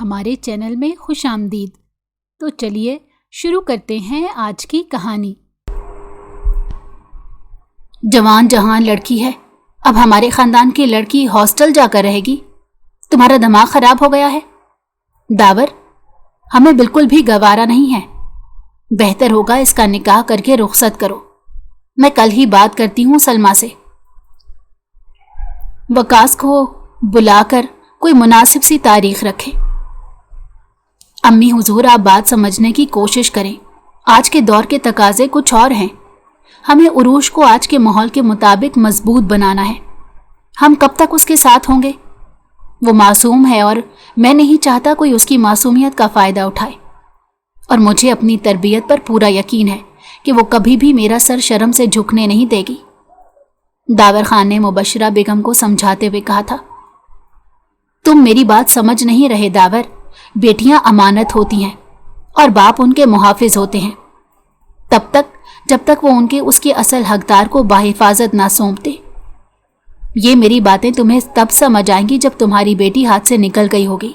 हमारे चैनल में खुश आमदीद। तो चलिए शुरू करते हैं आज की कहानी। जवान जहान लड़की है, अब हमारे खानदान की लड़की हॉस्टल जाकर रहेगी। तुम्हारा दिमाग खराब हो गया है दावर, हमें बिल्कुल भी गवारा नहीं है। बेहतर होगा इसका निकाह करके रुखसत करो। मैं कल ही बात करती हूँ सलमा से। वकास को बुलाकर कोई मुनासिब सी तारीख रखे। अम्मी हुजूर, आप बात समझने की कोशिश करें। आज के दौर के तकाजे कुछ और हैं। हमें उरूश को आज के माहौल के मुताबिक मजबूत बनाना है। हम कब तक उसके साथ होंगे? वो मासूम है और मैं नहीं चाहता कोई उसकी मासूमियत का फ़ायदा उठाए। और मुझे अपनी तरबियत पर पूरा यकीन है कि वो कभी भी मेरा सर शर्म से झुकने नहीं देगी। दावर खान ने मुबशरा बेगम को समझाते हुए कहा था। तुम मेरी बात समझ नहीं रहे दावर। बेटियां अमानत होती हैं और बाप उनके मुहाफिज होते हैं तब तक जब तक वो उसके असल हकदार को बाहिफाजत ना सौंपते। ये मेरी बातें तुम्हें तब समझ आएंगी जब तुम्हारी बेटी हाथ से निकल गई होगी।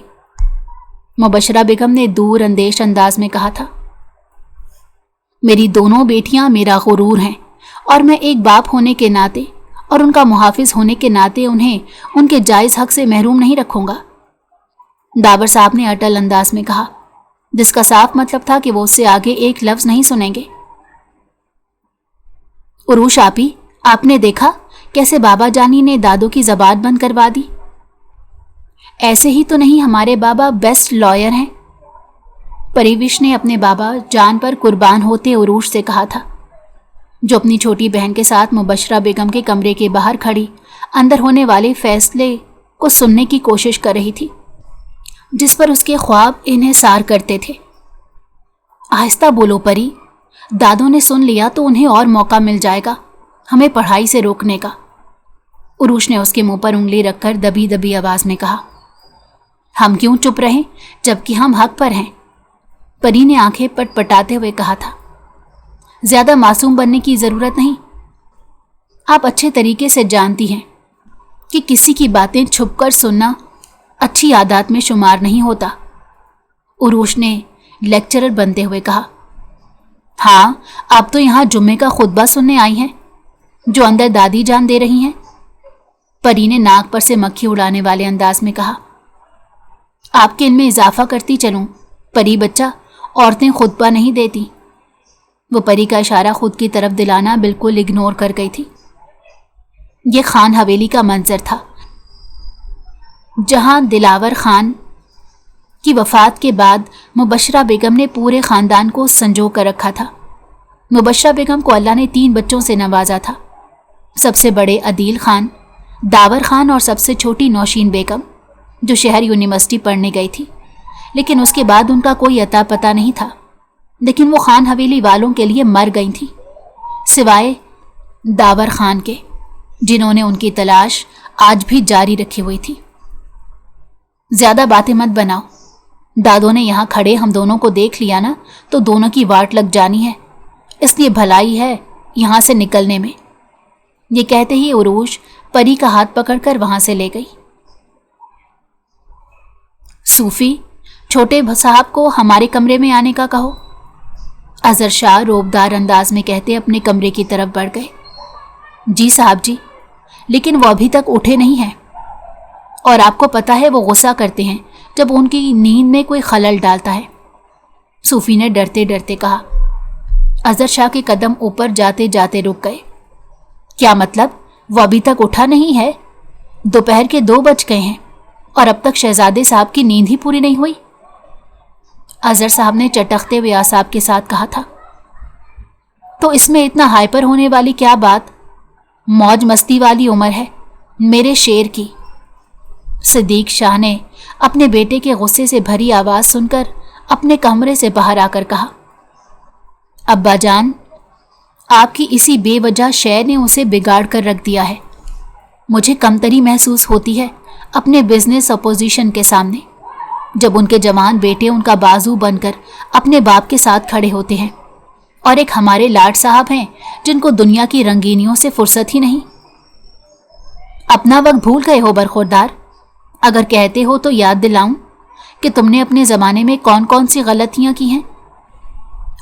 मुबशरा बेगम ने दूर अंदेश अंदाज में कहा था। मेरी दोनों बेटियां मेरा गुरूर हैं और मैं एक बाप होने के नाते और उनका मुहाफिज होने के नाते उन्हें उनके जायज़ हक से महरूम नहीं रखूंगा। दावर साहब ने अटल अंदाज में कहा, जिसका साफ मतलब था कि वो उससे आगे एक लफ्ज नहीं सुनेंगे। उरूश आपी, आपने देखा कैसे बाबा जानी ने दादो की ज़बान बंद करवा दी। ऐसे ही तो नहीं हमारे बाबा बेस्ट लॉयर हैं। परिविश ने अपने बाबा जान पर कुर्बान होते उरूश से कहा था, जो अपनी छोटी बहन के साथ मुबशरा बेगम के कमरे के बाहर खड़ी अंदर होने वाले फैसले को सुनने की कोशिश कर रही थी, जिस पर उसके ख्वाब इन्हें सार करते थे। आहिस्ता बोलो परी, दादों ने सुन लिया तो उन्हें और मौका मिल जाएगा हमें पढ़ाई से रोकने का। उरूश ने उसके मुंह पर उंगली रखकर दबी दबी आवाज में कहा। हम क्यों चुप रहें जबकि हम हक पर हैं? परी ने आंखें पटपटाते हुए कहा था। ज्यादा मासूम बनने की जरूरत नहीं। आप अच्छे तरीके से जानती हैं कि किसी की बातें छुपकर सुनना अच्छी आदत में शुमार नहीं होता। उरूश ने लेक्चरर बनते हुए कहा। हाँ, आप तो यहाँ जुम्मे का खुतबा सुनने आई हैं जो अंदर दादी जान दे रही हैं। परी ने नाक पर से मक्खी उड़ाने वाले अंदाज में कहा। आपके इनमें इजाफा करती चलूं परी बच्चा, औरतें खुतबा नहीं देती। वो परी का इशारा खुद की तरफ दिलाना बिल्कुल इग्नोर कर गई थी। ये खान हवेली का मंजर था जहां दिलावर खान की वफात के बाद मुबशरा बेगम ने पूरे खानदान को संजो कर रखा था। मुबशरा बेगम को अल्लाह ने 3 बच्चों से नवाजा था। सबसे बड़े अदील खान, दावर खान और सबसे छोटी नौशीन बेगम, जो शहर यूनिवर्सिटी पढ़ने गई थी, लेकिन उसके बाद उनका कोई अता पता नहीं था। लेकिन वो खान हवेली वालों के लिए मर गई थी, सिवाय दावर खान के, जिन्होंने उनकी तलाश आज भी जारी रखी हुई थी। ज्यादा बातें मत बनाओ। दादों ने यहाँ खड़े हम दोनों को देख लिया ना तो दोनों की वाट लग जानी है, इसलिए भलाई है यहाँ से निकलने में। ये कहते ही उरूश परी का हाथ पकड़कर वहां से ले गई। सूफी, छोटे साहब को हमारे कमरे में आने का कहो। अजहर शाह रोबदार अंदाज में कहते अपने कमरे की तरफ बढ़ गए। जी साहब जी, लेकिन वो अभी तक उठे नहीं हैं और आपको पता है वो गुस्सा करते हैं जब उनकी नींद में कोई खलल डालता है। सूफी ने डरते डरते कहा। अजहर शाह के कदम ऊपर जाते जाते रुक गए। क्या मतलब? वो अभी तक उठा नहीं है? दोपहर के 2 बज गए हैं और अब तक शहजादे साहब की नींद ही पूरी नहीं हुई। अजहर साहब ने चटकते हुए आसाब के साथ कहा था। तो इसमें इतना हाइपर होने वाली क्या बात? मौज मस्ती वाली उम्र है मेरे शेर की। सिद्दीक शाह ने अपने बेटे के गुस्से से भरी आवाज सुनकर अपने कमरे से बाहर आकर कहा। अब्बा जान, आपकी इसी बेवजह शय ने उसे बिगाड़ कर रख दिया है। मुझे कमतरी महसूस होती है अपने बिजनेस अपोजिशन के सामने, जब उनके जवान बेटे उनका बाजू बनकर अपने बाप के साथ खड़े होते हैं और एक हमारे लाड साहब हैं जिनको दुनिया की रंगीनियों से फुर्सत ही नहीं। अपना वक्त भूल गए हो बरखुरदार? अगर कहते हो तो याद दिलाऊं کہ तुम ने अपने ज़माने में कौन कौन सी गलतियां की हैं।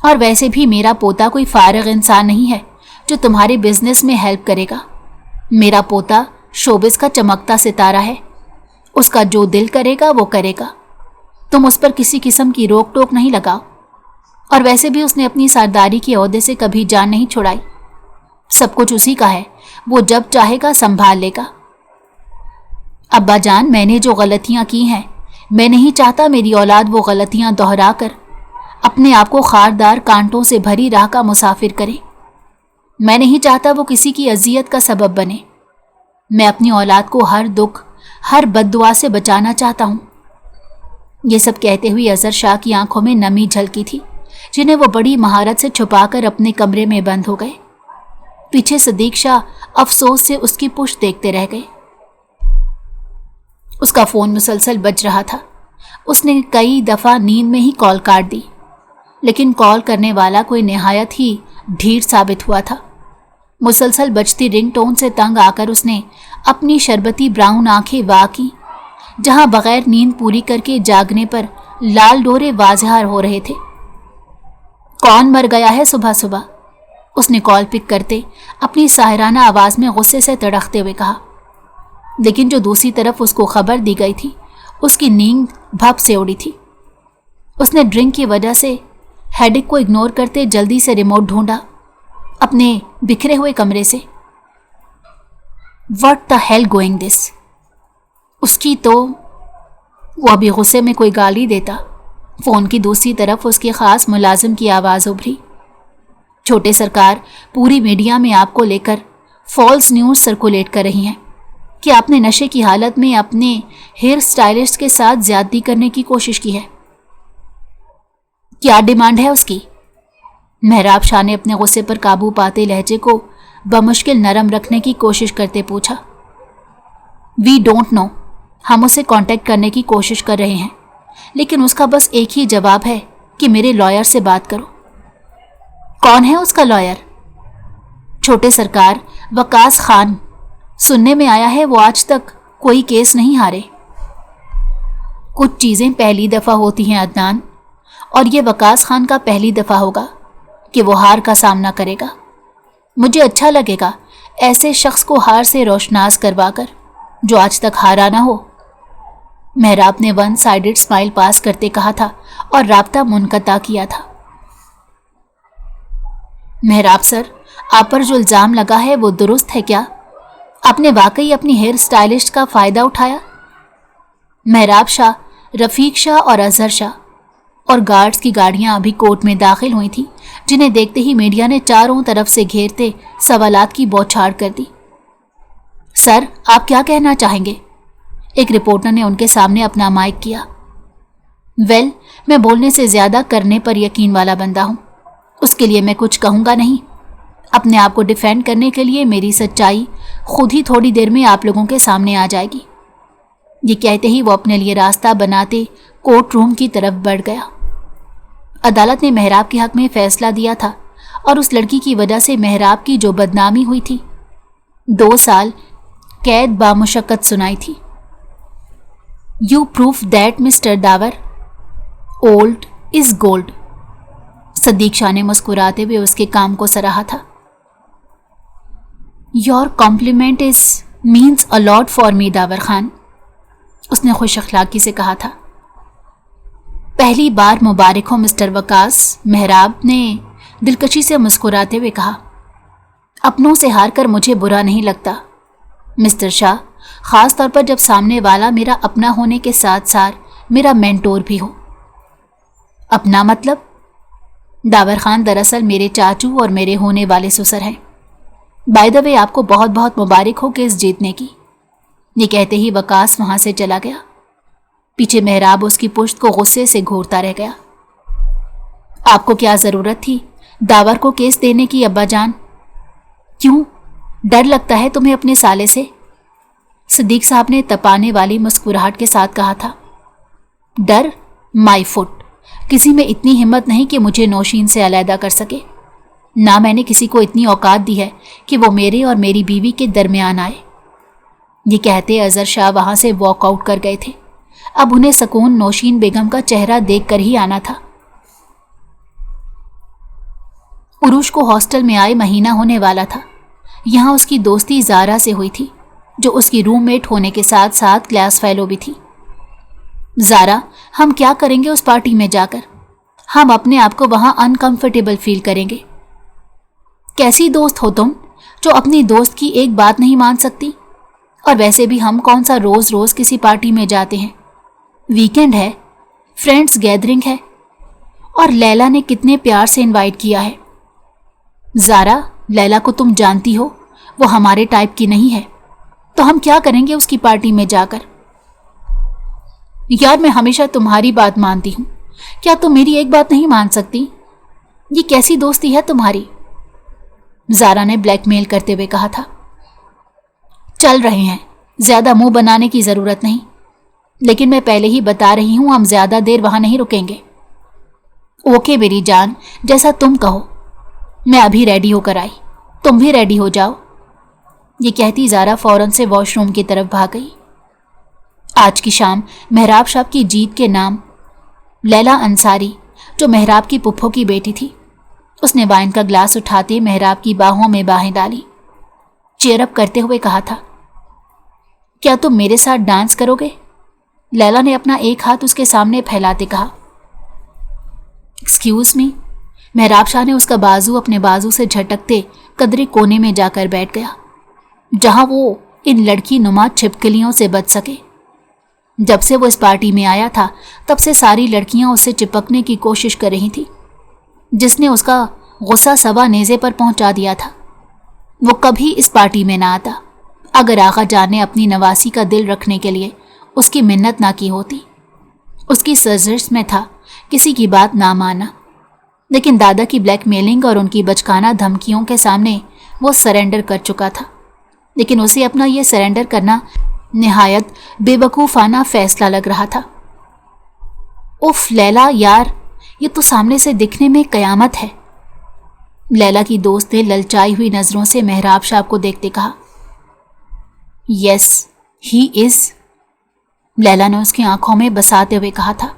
और वैसे भी मेरा पोता कोई फारिग इंसान नहीं है जो तुम्हारे बिजनेस में हेल्प करेगा। मेरा पोता शोबिस का चमकता सितारा है, उसका जो दिल करेगा वो करेगा। तुम उस पर किसी किस्म की रोक टोक नहीं लगाओ। और वैसे भी उसने अपनी सरदारी के ओहदे से कभी जान नहीं छुड़ाई। सब कुछ उसी का है, वो जब चाहेगा संभाल लेगा। अब्बा जान, मैंने जो गलतियां की हैं, मैं नहीं चाहता मेरी औलाद वो गलतियां दोहरा कर अपने आप को खारदार कांटों से भरी राह का मुसाफिर करे। मैं नहीं चाहता वो किसी की अजियत का सबब बने। मैं अपनी औलाद को हर दुख, हर बद्दुआ से बचाना चाहता हूँ। ये सब कहते हुए अजहर शाह की आंखों में नमी झलकी थी, जिन्हें वो बड़ी महारत से छुपाकर अपने कमरे में बंद हो गए। पीछे सदीक शाह अफसोस से उसकी पुश्त देखते रह गए। उसका फोन मुसलसल बज रहा था। उसने कई दफा नींद में ही कॉल काट दी, लेकिन कॉल करने वाला कोई निहायत ही ढीठ साबित हुआ था। मुसलसल बजती रिंगटोन से तंग आकर उसने अपनी शरबती ब्राउन आंखें वाह की, जहां बगैर नींद पूरी करके जागने पर लाल डोरे वाजहार हो रहे थे। कौन मर गया है सुबह सुबह? उसने कॉल पिक करते अपनी साहिराना आवाज में गुस्से से तड़कते हुए कहा। लेकिन जो दूसरी तरफ उसको खबर दी गई थी, उसकी नींद भप से उड़ी थी। उसने ड्रिंक की वजह से हेडेक को इग्नोर करते जल्दी से रिमोट ढूंढा अपने बिखरे हुए कमरे से। What the hell going this? उसकी तो वो अभी गुस्से में कोई गाली देता। फोन की दूसरी तरफ उसके खास मुलाजिम की आवाज उभरी। छोटे सरकार पूरी मीडिया में आपको लेकर फॉल्स न्यूज सर्कुलेट कर रही हैं कि आपने नशे की हालत में अपने हेयर स्टाइलिस्ट के साथ ज्यादती करने की कोशिश की है। क्या डिमांड है उसकी? मेहराब शाह ने अपने गुस्से पर काबू पाते लहजे को बमुश्किल नरम रखने की कोशिश करते पूछा। वी डोंट नो, हम उसे कांटेक्ट करने की कोशिश कर रहे हैं, लेकिन उसका बस एक ही जवाब है कि मेरे लॉयर से बात करो। कौन है उसका लॉयर? छोटे सरकार, वकास खान। सुनने में आया है वो आज तक कोई केस नहीं हारे। कुछ चीजें पहली दफा होती हैं अदनान, और ये वकास खान का पहली दफा होगा कि वो हार का सामना करेगा। मुझे अच्छा लगेगा ऐसे शख्स को हार से रोशनास करवाकर जो आज तक हारा ना हो। मेहराब ने वन साइडेड स्माइल पास करते कहा था और राब्ता मुनक़ता किया था। मेहराब सर, आप पर जो इल्ज़ाम लगा है वो दुरुस्त है क्या? आपने वाकई अपनी हेयर स्टाइलिस्ट का फ़ायदा उठाया? मेहराब शाह, रफ़ीक शाह और अजहर शाह और गार्ड्स की गाड़ियां अभी कोर्ट में दाखिल हुई थीं, जिन्हें देखते ही मीडिया ने चारों तरफ से घेरते सवालात की बौछार कर दी। सर, आप क्या कहना चाहेंगे? एक रिपोर्टर ने उनके सामने अपना माइक किया। वेल, मैं बोलने से ज़्यादा करने पर यकीन वाला बंदा हूँ, उसके लिए मैं कुछ कहूँगा नहीं। अपने आप को डिफेंड करने के लिए मेरी सच्चाई खुद ही थोड़ी देर में आप लोगों के सामने आ जाएगी। ये कहते ही वो अपने लिए रास्ता बनाते कोर्ट रूम की तरफ बढ़ गया। अदालत ने मेहराब के हक में फैसला दिया था और उस लड़की की वजह से मेहराब की जो बदनामी हुई थी, 2 साल कैद बामुशक्कत सुनाई थी। You proof that mister Dawar, old is gold. Sadiq Shah ने मुस्कुराते हुए उसके काम को सराहा था। Your compliment is means a lot for me Dawar Khan, उसने खुश अखलाकी से कहा था। पहली बार मुबारक हो मिस्टर वकास, मेहराब ने दिलकशी से मुस्कुराते हुए कहा। अपनों से हार कर मुझे बुरा नहीं लगता मिस्टर शाह, खास तौर पर जब सामने वाला मेरा अपना होने के साथ साथ मेरा मेंटोर भी हो। अपना मतलब? दावर खान दरअसल मेरे चाचू और मेरे होने वाले ससुर हैं। बाय द वे, आपको बहुत बहुत मुबारक हो केस जीतने की। ये कहते ही वकास वहां से चला गया। पीछे मेहराब उसकी पुश्त को गुस्से से घूरता रह गया। आपको क्या जरूरत थी दावर को केस देने की अब्बा जान? क्यों, डर लगता है तुम्हें अपने साले से? सदीक साहब ने तपाने वाली मुस्कुराहट के साथ कहा था। डर? माई फुट, किसी में इतनी हिम्मत नहीं कि मुझे नौशीन से अलहदा कर सके। ना मैंने किसी को इतनी औकात दी है कि वो मेरे और मेरी बीवी के दरमियान आए। ये कहते अजहर शाह वहां से वॉकआउट कर गए थे। अब उन्हें सकून नौशीन बेगम का चेहरा देखकर ही आना था। उरूश को हॉस्टल में आए महीना होने वाला था। यहाँ उसकी दोस्ती ज़ारा से हुई थी, जो उसकी रूममेट होने के साथ साथ क्लास फेलो भी थी। ज़ारा, हम क्या करेंगे उस पार्टी में जाकर? हम अपने आप को वहाँ अनकंफर्टेबल फील करेंगे। कैसी दोस्त हो तुम, जो अपनी दोस्त की एक बात नहीं मान सकती? और वैसे भी हम कौन सा रोज़ रोज़ किसी पार्टी में जाते हैं? वीकेंड है, फ्रेंड्स गैदरिंग है, और लैला ने कितने प्यार से इनवाइट किया है। ज़ारा, लैला को तुम जानती हो, वो हमारे टाइप की नहीं है, तो हम क्या करेंगे उसकी पार्टी में जाकर? यार, मैं हमेशा तुम्हारी बात मानती हूँ, क्या तुम मेरी एक बात नहीं मान सकती? ये कैसी दोस्ती है तुम्हारी? ज़ारा ने ब्लैकमेल करते हुए कहा था। चल रहे हैं, ज्यादा मुंह बनाने की जरूरत नहीं, लेकिन मैं पहले ही बता रही हूं, हम ज्यादा देर वहां नहीं रुकेंगे। ओके मेरी जान, जैसा तुम कहो। मैं अभी रेडी होकर आई, तुम भी रेडी हो जाओ। ये कहती ज़ारा फौरन से वॉशरूम की तरफ भाग गई। आज की शाम मेहराब साहब की जीत के नाम लैला अंसारी, जो मेहराब की पुप्पो की बेटी थी, उसने वाइन का ग्लास उठाते मेहराब की बाहों में बाहें डाली, चेयरअप करते हुए कहा था, क्या तुम मेरे साथ डांस करोगे? लैला ने अपना एक हाथ उसके सामने फैलाते कहा। Excuse me. मेहराब शाह ने उसका बाजू अपने बाजू से झटकते कदरे कोने में जाकर बैठ गया, जहां वो इन लड़की नुमा छिपकलियों से बच सके। जब से वो इस पार्टी में आया था, तब से सारी लड़कियां उससे चिपकने की कोशिश कर रही थी, जिसने उसका गुस्सा सवा नेज़े पर पहुंचा दिया था। वो कभी इस पार्टी में ना आता, अगर आगा जान ने अपनी नवासी का दिल रखने के लिए उसकी मिन्नत ना की होती। उसकी सर्जिश में था किसी की बात ना मानना, लेकिन दादा की ब्लैकमेलिंग और उनकी बचकाना धमकियों के सामने वो सरेंडर कर चुका था। लेकिन उसे अपना ये सरेंडर करना निहायत बेवकूफ़ाना फैसला लग रहा था। उफ लैला यार, ये तो सामने से दिखने में कयामत है। लैला की दोस्त ने ललचाई हुई नजरों से मेहराब साहब को देखते कहा। यस ही इज, लैला ने उसकी आंखों में बसाते हुए कहा था।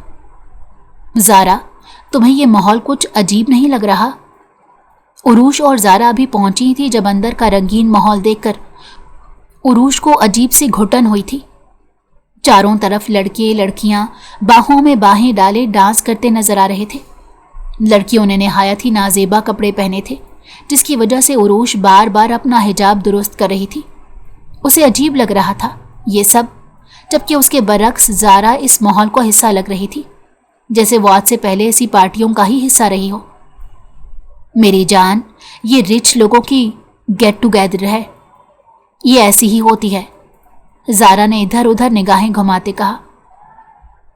ज़ारा, तुम्हें यह माहौल कुछ अजीब नहीं लग रहा? उरूश और ज़ारा अभी पहुंची थी जब अंदर का रंगीन माहौल देखकर उरूश को अजीब सी घुटन हुई थी। चारों तरफ लड़के लड़कियां बाहों में बाहें डाले डांस करते नजर आ रहे थे। लड़कियों ने निहायत ही नाजेबा कपड़े पहने थे, जिसकी वजह से उरूश बार बार अपना हिजाब दुरुस्त कर रही थी। उसे अजीब लग रहा था ये सब, जबकि उसके बरक्स ज़ारा इस माहौल को हिस्सा लग रही थी, जैसे वो आज से पहले ऐसी पार्टियों का ही हिस्सा रही हो। मेरी जान, ये रिच लोगों की गेट टुगेदर है, ये ऐसी ही होती है। ज़ारा ने इधर उधर निगाहें घुमाते कहा।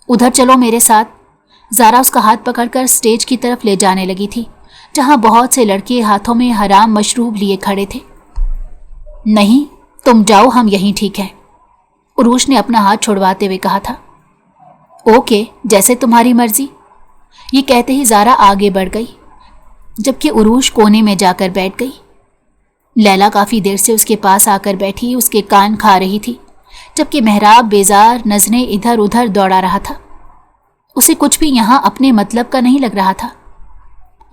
उधर चलो मेरे साथ। ज़ारा उसका हाथ पकड़कर स्टेज की तरफ ले जाने लगी थी, जहां बहुत से लड़के हाथों में हराम मशरूब लिए खड़े थे। नहीं, तुम जाओ, हम यहीं ठीक हैं, उरूश ने अपना हाथ छुड़वाते हुए कहा था। ओके, जैसे तुम्हारी मर्जी। ये कहते ही ज़ारा आगे बढ़ गई, जबकि उरूश कोने में जाकर बैठ गई। लैला काफ़ी देर से उसके पास आकर बैठी उसके कान खा रही थी, जबकि मेहराब बेजार नजरें इधर उधर दौड़ा रहा था। उसे कुछ भी यहाँ अपने मतलब का नहीं लग रहा था।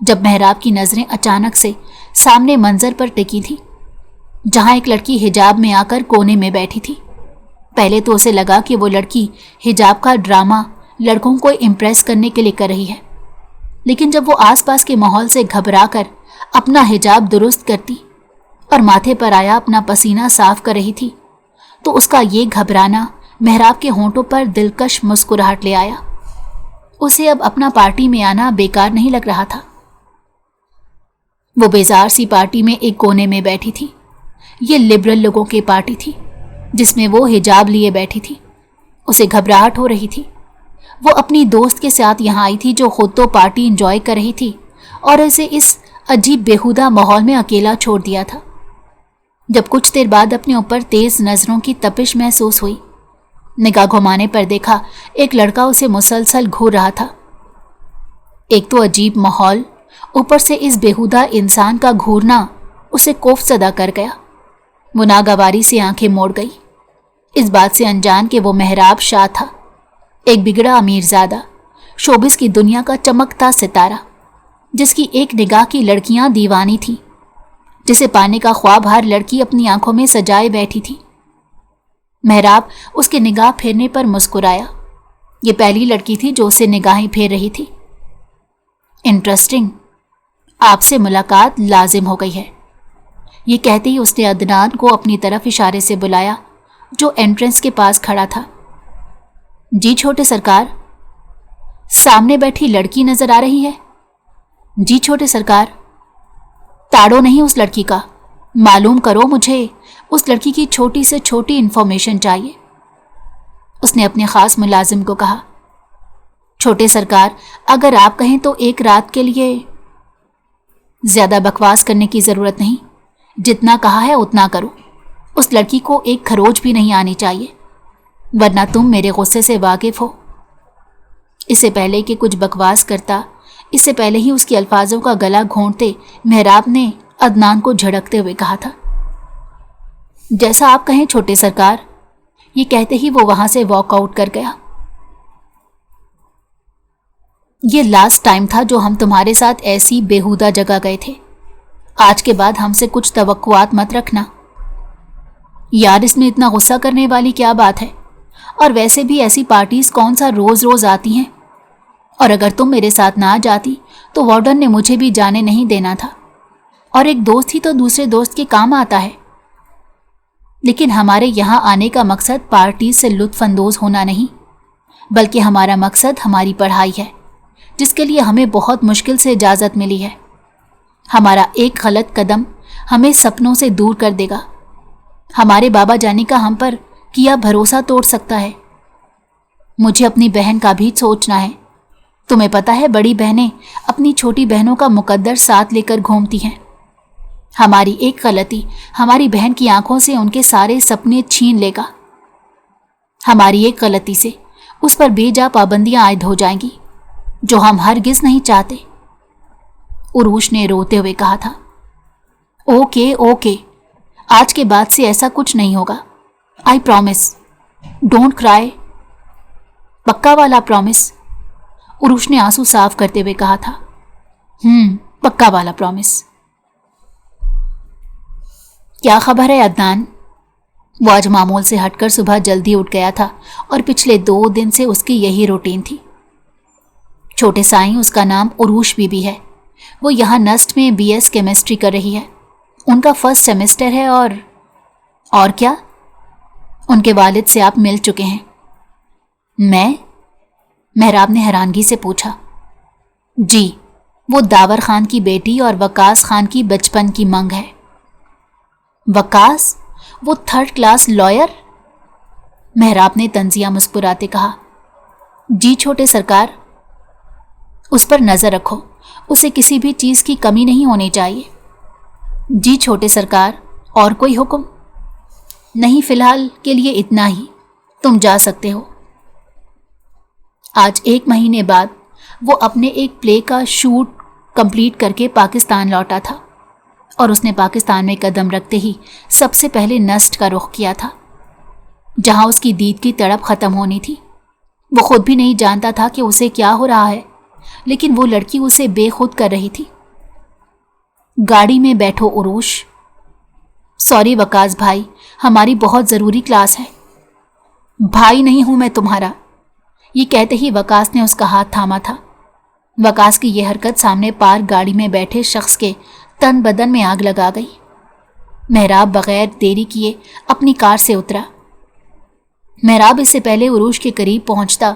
जब मेहराब की नजरें अचानक से सामने मंजर पर टिकी थी, जहाँ एक लड़की हिजाब में आकर कोने में बैठी थी। पहले तो उसे लगा कि वो लड़की हिजाब का ड्रामा लड़कों को इम्प्रेस करने के लिए कर रही है, लेकिन जब वो आसपास के माहौल से घबराकर अपना हिजाब दुरुस्त करती और माथे पर आया अपना पसीना साफ कर रही थी, तो उसका ये घबराना मेहराब के होंठों पर दिलकश मुस्कुराहट ले आया। उसे अब अपना पार्टी में आना बेकार नहीं लग रहा था। वो बेजार सी पार्टी में एक कोने में बैठी थी। ये लिबरल लोगों की पार्टी थी, जिसमें वो हिजाब लिए बैठी थी। उसे घबराहट हो रही थी। वो अपनी दोस्त के साथ यहाँ आई थी, जो खुद तो पार्टी एंजॉय कर रही थी और उसे इस अजीब बेहुदा माहौल में अकेला छोड़ दिया था। जब कुछ देर बाद अपने ऊपर तेज नजरों की तपिश महसूस हुई, निगाह घुमाने पर देखा एक लड़का उसे मुसलसल घूर रहा था। एक तो अजीब माहौल, ऊपर से इस बेहुदा इंसान का घूरना उसे खौफजदा कर गया। वो नागवारी से आंखें मोड़ गई, इस बात से अनजान कि वो मेहराब शाह था। एक बिगड़ा अमीरजादा, शोबिस की दुनिया का चमकता सितारा, जिसकी एक निगाह की लड़कियां दीवानी थी, जिसे पाने का ख्वाब हर लड़की अपनी आंखों में सजाए बैठी थी। मेहराब उसकी निगाह फेरने पर मुस्कुराया। ये पहली लड़की थी जो उसे निगाहें फेर रही थी। इंटरेस्टिंग, आपसे मुलाकात लाजिम हो गई है। ये कहते ही उसने अदनान को अपनी तरफ इशारे से बुलाया, जो एंट्रेंस के पास खड़ा था। जी छोटे सरकार। सामने बैठी लड़की नजर आ रही है? जी छोटे सरकार। ताड़ो नहीं उस लड़की का, मालूम करो, मुझे उस लड़की की छोटी से छोटी इंफॉर्मेशन चाहिए, उसने अपने खास मुलाजिम को कहा। छोटे सरकार, अगर आप कहें तो एक रात के लिए। ज्यादा बकवास करने की जरूरत नहीं, जितना कहा है उतना करो। उस लड़की को एक खरोच भी नहीं आनी चाहिए, वरना तुम मेरे गुस्से से वाकिफ हो। इससे पहले कि कुछ बकवास करता, इससे पहले ही उसके अल्फाजों का गला घोंटते मेहराब ने अदनान को झड़कते हुए कहा था, जैसा आप कहें छोटे सरकार। ये कहते ही वो वहां से वॉकआउट कर गया। ये लास्ट टाइम था जो हम तुम्हारे साथ ऐसी बेहुदा जगह गए थे। आज के बाद हमसे कुछ तवक्कुआत मत रखना। यार, इसमें इतना गुस्सा करने वाली क्या बात है? और वैसे भी ऐसी पार्टीज कौन सा रोज रोज आती हैं? और अगर तुम मेरे साथ ना जाती तो वार्डन ने मुझे भी जाने नहीं देना था, और एक दोस्त ही तो दूसरे दोस्त के काम आता है। लेकिन हमारे यहाँ आने का मकसद पार्टी से लुत्फ अंदोज होना नहीं, बल्कि हमारा मकसद हमारी पढ़ाई है, जिसके लिए हमें बहुत मुश्किल से इजाज़त मिली है। हमारा एक गलत कदम हमें सपनों से दूर कर देगा। हमारे बाबा जानी का हम पर किया भरोसा तोड़ सकता है। मुझे अपनी बहन का भी सोचना है। तुम्हें पता है, बड़ी बहनें अपनी छोटी बहनों का मुकद्दर साथ लेकर घूमती हैं। हमारी एक गलती हमारी बहन की आंखों से उनके सारे सपने छीन लेगा। हमारी एक गलती से उस पर बेजा पाबंदियां आयद हो जाएंगी, जो हम हरगिज नहीं चाहते। उरूश ने रोते हुए कहा था। ओके ओके, आज के बाद से ऐसा कुछ नहीं होगा। I promise. Don't cry. पक्का वाला प्रॉमिस? उरूश ने आंसू साफ करते हुए कहा था। पक्का वाला प्रॉमिस। क्या खबर है अदनान? वो आज मामूल से हटकर सुबह जल्दी उठ गया था और पिछले 2 दिन से उसकी यही रूटीन थी। छोटे साईं, उसका नाम उरूश बीबी है। वो यहाँ नस्ट में BS केमिस्ट्री कर रही है। उनका फर्स्ट सेमेस्टर है। और क्या? उनके वालिद से आप मिल चुके हैं? मैं? मेहराब ने हैरानगी से पूछा। जी, वो दावर खान की बेटी और वकास खान की बचपन की मंग है। वकास? वो 3rd क्लास लॉयर? मेहराब ने तंजिया मुस्कुराते कहा। जी छोटे सरकार। उस पर नजर रखो, उसे किसी भी चीज की कमी नहीं होनी चाहिए। जी छोटे सरकार। और कोई हुक्म? नहीं, फिलहाल के लिए इतना ही। तुम जा सकते हो। आज 1 महीने बाद वो अपने एक प्ले का शूट कंप्लीट करके पाकिस्तान लौटा था, और उसने पाकिस्तान में कदम रखते ही सबसे पहले नस्ट का रुख किया था, जहां उसकी दीद की तड़प खत्म होनी थी। वो खुद भी नहीं जानता था कि उसे क्या हो रहा है, लेकिन वो लड़की उसे बेखुद कर रही थी। गाड़ी में बैठो उरूश। सॉरी वकास भाई, हमारी बहुत ज़रूरी क्लास है। भाई नहीं हूं मैं तुम्हारा। ये कहते ही वकास ने उसका हाथ थामा था। वकास की यह हरकत सामने पार्क गाड़ी में बैठे शख्स के तन बदन में आग लगा गई। मेहराब बगैर देरी किए अपनी कार से उतरा। मेहराब इससे पहले उरूश के करीब पहुंचता,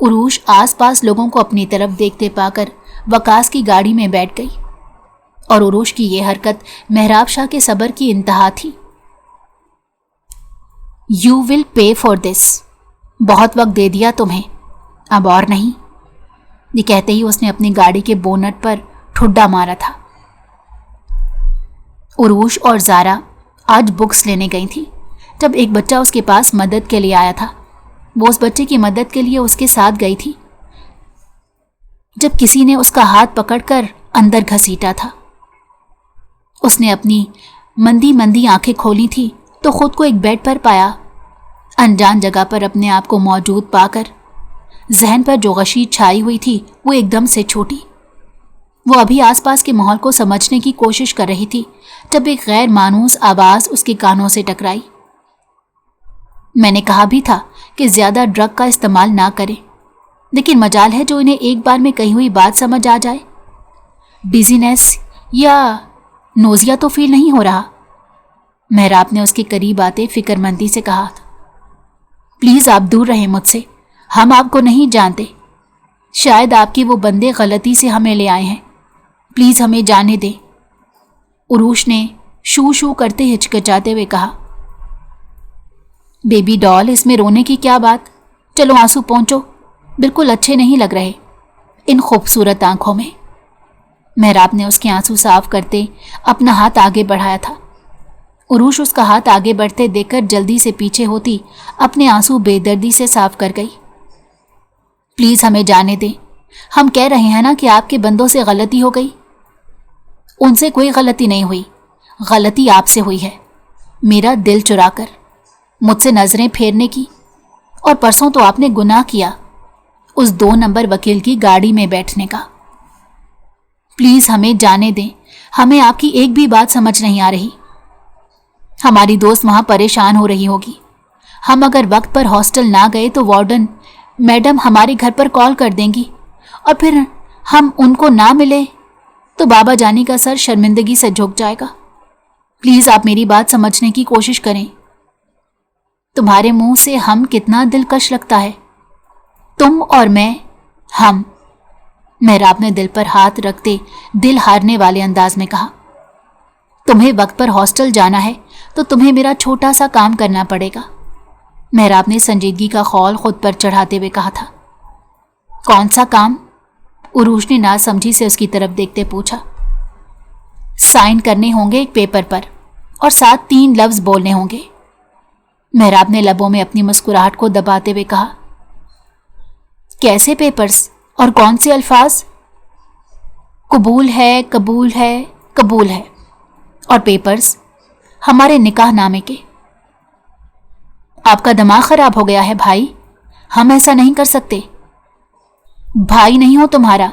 उरूश आसपास लोगों को अपनी तरफ देखते पाकर वकास की गाड़ी में बैठ गई, और उरूश की यह हरकत मेहराब शाह के सब्र की इंतहा थी। You will pay for this. बहुत वक्त दे दिया तुम्हें, अब और नहीं। ये कहते ही उसने अपनी गाड़ी के बोनट पर ठुड्डा मारा था। उरूश और ज़ारा आज बुक्स लेने गई थी, जब एक बच्चा उसके पास मदद के लिए आया था। वो उस बच्चे की मदद के लिए उसके साथ गई थी, जब किसी ने उसका हाथ पकड़कर अंदर घसीटा था। उसने अपनी मंदी मंदी आंखें खोली थी तो खुद को एक बेड पर पाया। अनजान जगह पर अपने आप को मौजूद पाकर जहन पर जो गशी छाई हुई थी वो एकदम से छूटी। वो अभी आसपास के माहौल को समझने की कोशिश कर रही थी जब एक गैर मानूस आवाज उसके कानों से टकराई। मैंने कहा भी था कि ज्यादा ड्रग का इस्तेमाल ना करें, लेकिन मजाल है जो इन्हें एक बार में कही हुई बात समझ आ जाए। डिजीनेस या नोजिया तो फील नहीं हो रहा? मेहराब ने उसके करीब आते फिक्रमंदी से कहा था। प्लीज आप दूर रहें मुझसे, हम आपको नहीं जानते। शायद आपके वो बंदे गलती से हमें ले आए हैं, प्लीज हमें जाने दें। उरूश ने शू शू करते हिचकिचाते हुए कहा। बेबी डॉल, इसमें रोने की क्या बात? चलो आंसू पोंछो, बिल्कुल अच्छे नहीं लग रहे इन खूबसूरत आंखों में। मेहराब ने उसके आंसू साफ करते अपना हाथ आगे बढ़ाया था। उरूश उसका हाथ आगे बढ़ते देखकर जल्दी से पीछे होती अपने आंसू बेदर्दी से साफ कर गई। प्लीज हमें जाने दें, हम कह रहे हैं ना कि आपके बंदों से गलती हो गई। उनसे कोई गलती नहीं हुई, गलती आपसे हुई है, मेरा दिल चुराकर, मुझसे नजरें फेरने की, और परसों तो आपने गुनाह किया उस 2 नंबर वकील की गाड़ी में बैठने का। प्लीज हमें जाने दें, हमें आपकी एक भी बात समझ नहीं आ रही। हमारी दोस्त वहां परेशान हो रही होगी। हम अगर वक्त पर हॉस्टल ना गए तो वार्डन मैडम हमारे घर पर कॉल कर देंगी, और फिर हम उनको ना मिले तो बाबा जानी का सर शर्मिंदगी से झुक जाएगा। प्लीज आप मेरी बात समझने की कोशिश करें। तुम्हारे मुंह से हम कितना दिलकश लगता है, तुम और मैं, हम। मेहराब ने दिल पर हाथ रखते दिल हारने वाले अंदाज में कहा। तुम्हें वक्त पर हॉस्टल जाना है तो तुम्हें मेरा छोटा सा काम करना पड़ेगा। मेहराब ने संजीदगी का खौल खुद पर चढ़ाते हुए कहा था। कौन सा काम? उरूश ने नासमझी से उसकी तरफ देखते पूछा। साइन करने होंगे एक पेपर पर, और साथ 3 लफ्ज बोलने होंगे। मेहराब ने लबों में अपनी मुस्कुराहट को दबाते हुए कहा। कैसे पेपर्स और कौन से अल्फाज? कबूल है, कबूल है, कबूल है। और पेपर्स हमारे निकाह नामे के। आपका दिमाग खराब हो गया है भाई, हम ऐसा नहीं कर सकते। भाई नहीं हो तुम्हारा,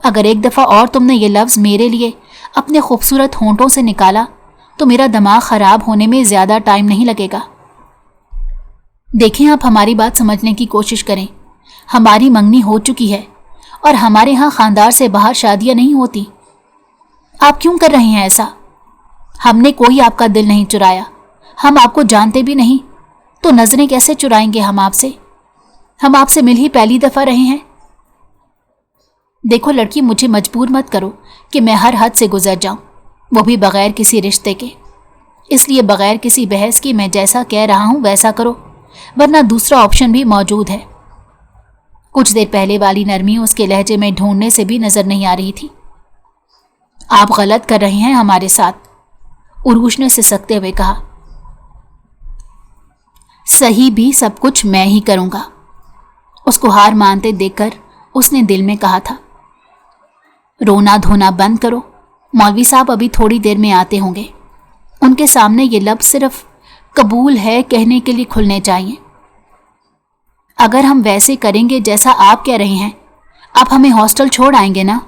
अगर एक दफा और तुमने ये लफ्ज मेरे लिए अपने खूबसूरत होंठों से निकाला तो मेरा दिमाग खराब होने में ज्यादा टाइम नहीं लगेगा। देखें, आप हमारी बात समझने की कोशिश करें। हमारी मंगनी हो चुकी है और हमारे यहाँ खानदार से बाहर शादियां नहीं होती। आप क्यों कर रहे हैं ऐसा? हमने कोई आपका दिल नहीं चुराया, हम आपको जानते भी नहीं, तो नजरें कैसे चुराएंगे हम आपसे? हम आपसे मिल ही पहली दफा रहे हैं। देखो लड़की, मुझे मजबूर मत करो कि मैं हर हद से गुजर जाऊं, वो भी बगैर किसी रिश्ते के। इसलिए बगैर किसी बहस की मैं जैसा कह रहा हूं वैसा करो, वरना दूसरा ऑप्शन भी मौजूद है। कुछ देर पहले वाली नरमी उसके लहजे में ढूंढने से भी नजर नहीं आ रही थी। आप गलत कर रहे हैं हमारे साथ, उरूश ने सिसकते हुए कहा। सही भी सब कुछ मैं ही करूंगा, उसको हार मानते देखकर उसने दिल में कहा था। रोना धोना बंद करो, मौलवी साहब अभी थोड़ी देर में आते होंगे। उनके सामने ये लफ्ज सिर्फ कबूल है कहने के लिए खुलने चाहिए। अगर हम वैसे करेंगे जैसा आप कह रहे हैं, आप हमें हॉस्टल छोड़ आएंगे ना?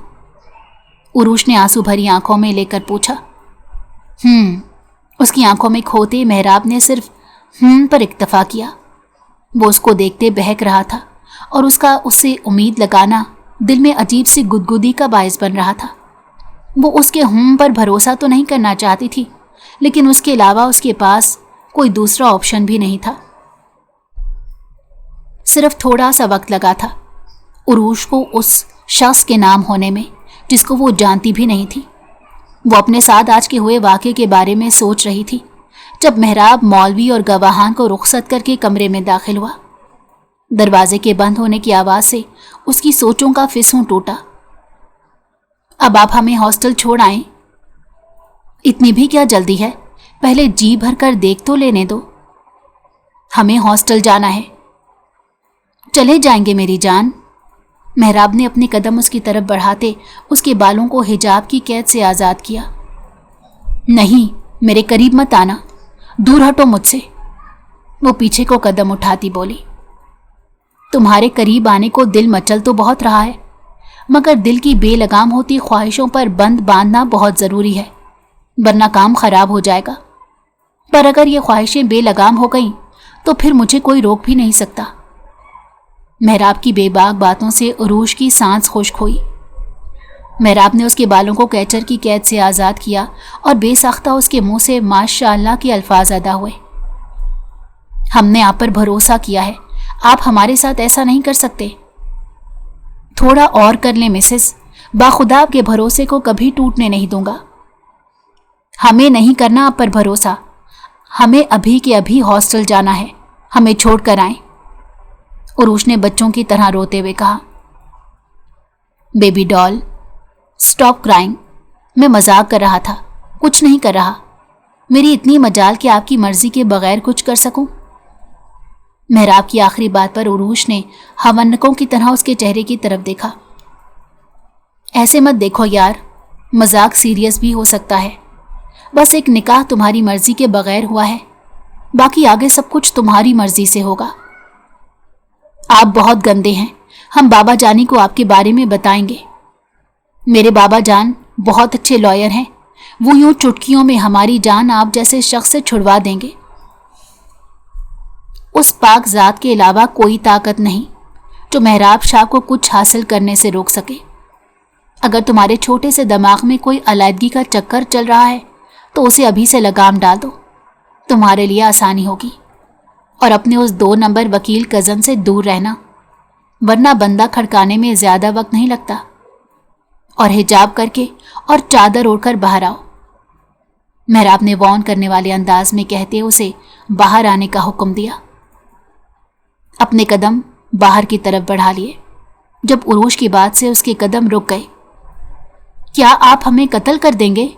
उरूश ने आंसू भरी आंखों में लेकर पूछा। उसकी आंखों में खोते मेहराब ने सिर्फ पर इक्तफा किया। वो उसको देखते बहक रहा था और उसका उससे उम्मीद लगाना दिल में अजीब सी गुदगुदी का बायस बन रहा था। वो उसके पर भरोसा तो नहीं करना चाहती थी, लेकिन उसके अलावा उसके पास कोई दूसरा ऑप्शन भी नहीं था। सिर्फ थोड़ा सा वक्त लगा था उरूश को उस शख्स के नाम होने में जिसको वो जानती भी नहीं थी। वो अपने साथ आज के हुए वाक़े के बारे में सोच रही थी जब मेहराब मौलवी और गवाहान को रुखसत करके कमरे में दाखिल हुआ। दरवाजे के बंद होने की आवाज़ से उसकी सोचों का फिसूं टूटा। अब आप हमें हॉस्टल छोड़ आएं? इतनी भी क्या जल्दी है, पहले जी भर कर देख तो लेने दो। हमें हॉस्टल जाना है। चले जाएंगे मेरी जान। मेहराब ने अपने कदम उसकी तरफ बढ़ाते उसके बालों को हिजाब की कैद से आज़ाद किया। नहीं, मेरे करीब मत आना, दूर हटो मुझसे। वो पीछे को कदम उठाती बोली। तुम्हारे करीब आने को दिल मचल तो बहुत रहा है, मगर दिल की बेलगाम होती ख्वाहिशों पर बंद बांधना बहुत ज़रूरी है, वरना काम खराब हो जाएगा। पर अगर ये ख्वाहिशें बेलगाम हो गईं तो फिर मुझे कोई रोक भी नहीं सकता। मेहराब की बेबाक बातों से उरूश की सांस खुश्क हुई। मेहराब ने उसके बालों को कैचर की कैद से आज़ाद किया और बेसाख्ता उसके मुंह से माशाअल्लाह के अल्फाज अदा हुए। हमने आप पर भरोसा किया है, आप हमारे साथ ऐसा नहीं कर सकते। थोड़ा और कर लें मिसेस, बाखुदा आपके भरोसे को कभी टूटने नहीं दूंगा। हमें नहीं करना आप पर भरोसा, हमें अभी के अभी हॉस्टल जाना है, हमें छोड़ कर आएं। उरूश ने बच्चों की तरह रोते हुए कहा। Baby doll, stop crying. मैं मजाक कर रहा था, कुछ नहीं कर रहा। मेरी इतनी मजाल कि आपकी मर्जी के बगैर कुछ कर सकूं। मेहराब की आखिरी बात पर उरूश ने हवन्नकों की तरह उसके चेहरे की तरफ देखा। ऐसे मत देखो यार, मजाक सीरियस भी हो सकता है। बस एक निकाह तुम्हारी मर्जी के बगैर हुआ है, बाकी आगे सब कुछ तुम्हारी मर्जी से होगा। आप बहुत गंदे हैं, हम बाबा जानी को आपके बारे में बताएंगे। मेरे बाबा जान बहुत अच्छे लॉयर हैं, वो यूं चुटकियों में हमारी जान आप जैसे शख्स से छुड़वा देंगे। उस पाक जात के अलावा कोई ताकत नहीं जो मेहराब शाह को कुछ हासिल करने से रोक सके। अगर तुम्हारे छोटे से दिमाग में कोई अलैदगी का चक्कर चल रहा है तो उसे अभी से लगाम डाल दो, तुम्हारे लिए आसानी होगी। और अपने उस 2 नंबर वकील कज़न से दूर रहना, वरना बंदा खड़काने में ज़्यादा वक्त नहीं लगता। और हिजाब करके और चादर ओढ़कर बाहर आओ। मेहराब ने वॉर्न करने वाले अंदाज में कहते उसे बाहर आने का हुक्म दिया। अपने कदम बाहर की तरफ बढ़ा लिए। जब उरूश की बात से उसके कदम रुक गए। क्या आप हमें कत्ल कर देंगे?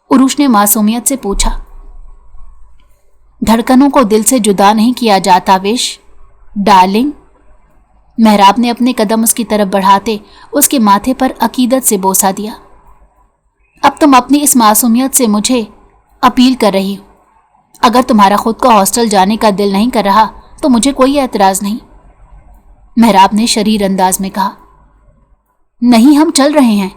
उरूश ने मासूमियत से पूछा। धड़कनों को दिल से जुदा नहीं किया जाता विश, डार्लिंग। मेहराब ने अपने कदम उसकी तरफ बढ़ाते उसके माथे पर अकीदत से बोसा दिया। अब तुम अपनी इस मासूमियत से मुझे अपील कर रही हो। अगर तुम्हारा खुद का हॉस्टल जाने का दिल नहीं कर रहा तो मुझे कोई एतराज नहीं। मेहराब ने शरीर अंदाज में कहा। नहीं, हम चल रहे हैं।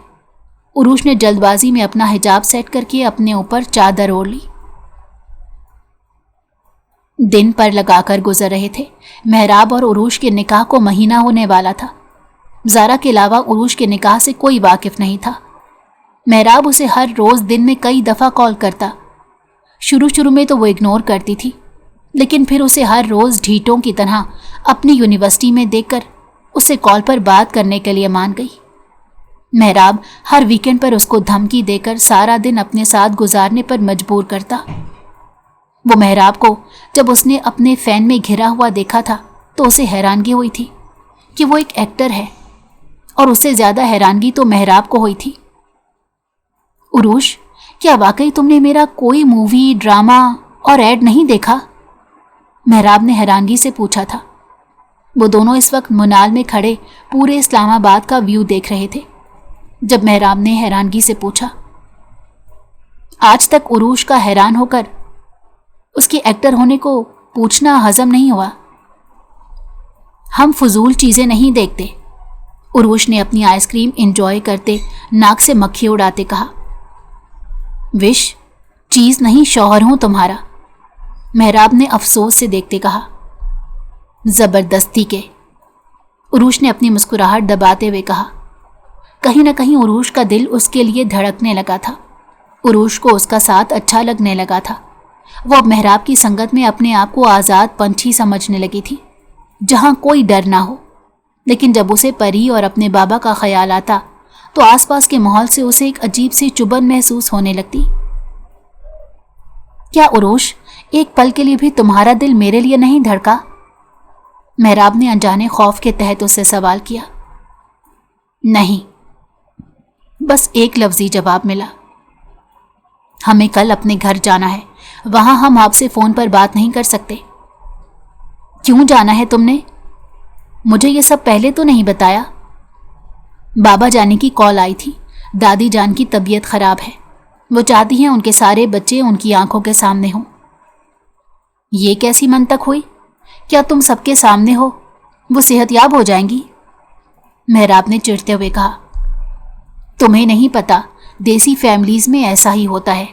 उरूश ने जल्दबाजी में अपना हिजाब सेट करके अपने ऊपर चादर ओढ़ ली। दिन पर लगाकर गुजर रहे थे। मेहराब और उरूश के निकाह को महीना होने वाला था। ज़ारा के अलावा उरूश के निकाह से कोई वाकिफ नहीं था। मेहराब उसे हर रोज दिन में कई दफ़ा कॉल करता। शुरू में तो वो इग्नोर करती थी, लेकिन फिर उसे हर रोज ढीठों की तरह अपनी यूनिवर्सिटी में देखकर उसे कॉल पर बात करने के लिए मान गई। मेहराब हर वीकेंड पर उसको धमकी देकर सारा दिन अपने साथ गुजारने पर मजबूर करता। वो मेहराब को जब उसने अपने फैन में घिरा हुआ देखा था तो उसे हैरानगी हुई थी कि वो एक एक्टर है, और उससे ज़्यादा हैरानगी तो मेहराब को हुई थी। उरूश, क्या वाकई तुमने मेरा कोई मूवी, ड्रामा और ऐड नहीं देखा? मेहराब ने हैरानगी से पूछा था। वो दोनों इस वक्त मुनाल में खड़े पूरे इस्लामाबाद का व्यू देख रहे थे। जब मेहराब ने हैरानगी से पूछा, आज तक उरूश का हैरान होकर उसके एक्टर होने को पूछना हजम नहीं हुआ। हम फजूल चीजें नहीं देखते, उरूश ने अपनी आइसक्रीम एंजॉय करते नाक से मक्खी उड़ाते कहा। विश, चीज नहीं शौहर हूं तुम्हारा, मेहराब ने अफसोस से देखते कहा। जबरदस्ती के, उरूश ने अपनी मुस्कुराहट दबाते हुए कहा। कहीं न कहीं उरूश का दिल उसके लिए धड़कने लगा था। उरूश को उसका साथ अच्छा लगने लगा था। वो अब मेहराब की संगत में अपने आप को आज़ाद पंछी समझने लगी थी, जहां कोई डर ना हो। लेकिन जब उसे परी और अपने बाबा का ख्याल आता तो आसपास के माहौल से उसे एक अजीब सी चुभन महसूस होने लगती। क्या उरूश, एक पल के लिए भी तुम्हारा दिल मेरे लिए नहीं धड़का? मेहराब ने अनजाने खौफ के तहत उससे सवाल किया। नहीं, बस एक लफ्जी जवाब मिला। हमें कल अपने घर जाना है, वहां हम आपसे फोन पर बात नहीं कर सकते। क्यों जाना है तुमने? मुझे ये सब पहले तो नहीं बताया। बाबा जाने की कॉल आई थी। दादी जान की तबीयत खराब है, वो चाहती हैं उनके सारे बच्चे उनकी आंखों के सामने हों। ये कैसी मंतक हुई? क्या तुम सबके सामने हो वो सेहतयाब हो जाएंगी। मेहराब ने चिढ़ते हुए कहा, तुम्हें नहीं पता, देसी फैमिलीज में ऐसा ही होता है।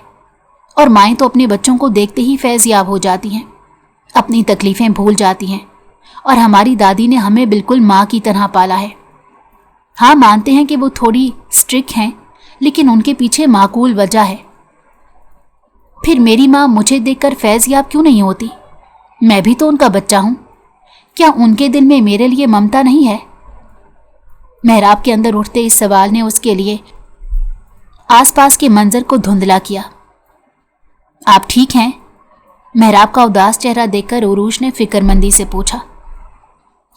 और माएँ तो अपने बच्चों को देखते ही फैज़याब हो जाती हैं, अपनी तकलीफ़ें भूल जाती हैं। और हमारी दादी ने हमें बिल्कुल माँ की तरह पाला है। हाँ, मानते हैं कि वो थोड़ी स्ट्रिक्ट हैं, लेकिन उनके पीछे माकूल वजह है। फिर मेरी माँ मुझे देखकर फैज़याब क्यों नहीं होती? मैं भी तो उनका बच्चा हूँ। क्या उनके दिल में मेरे लिए ममता नहीं है? मेहराब के अंदर उठते इस सवाल ने उसके लिए आसपास के मंजर को धुंधला किया। आप ठीक हैं? मेहराब का उदास चेहरा देखकर उरूश ने फिक्रमंदी से पूछा।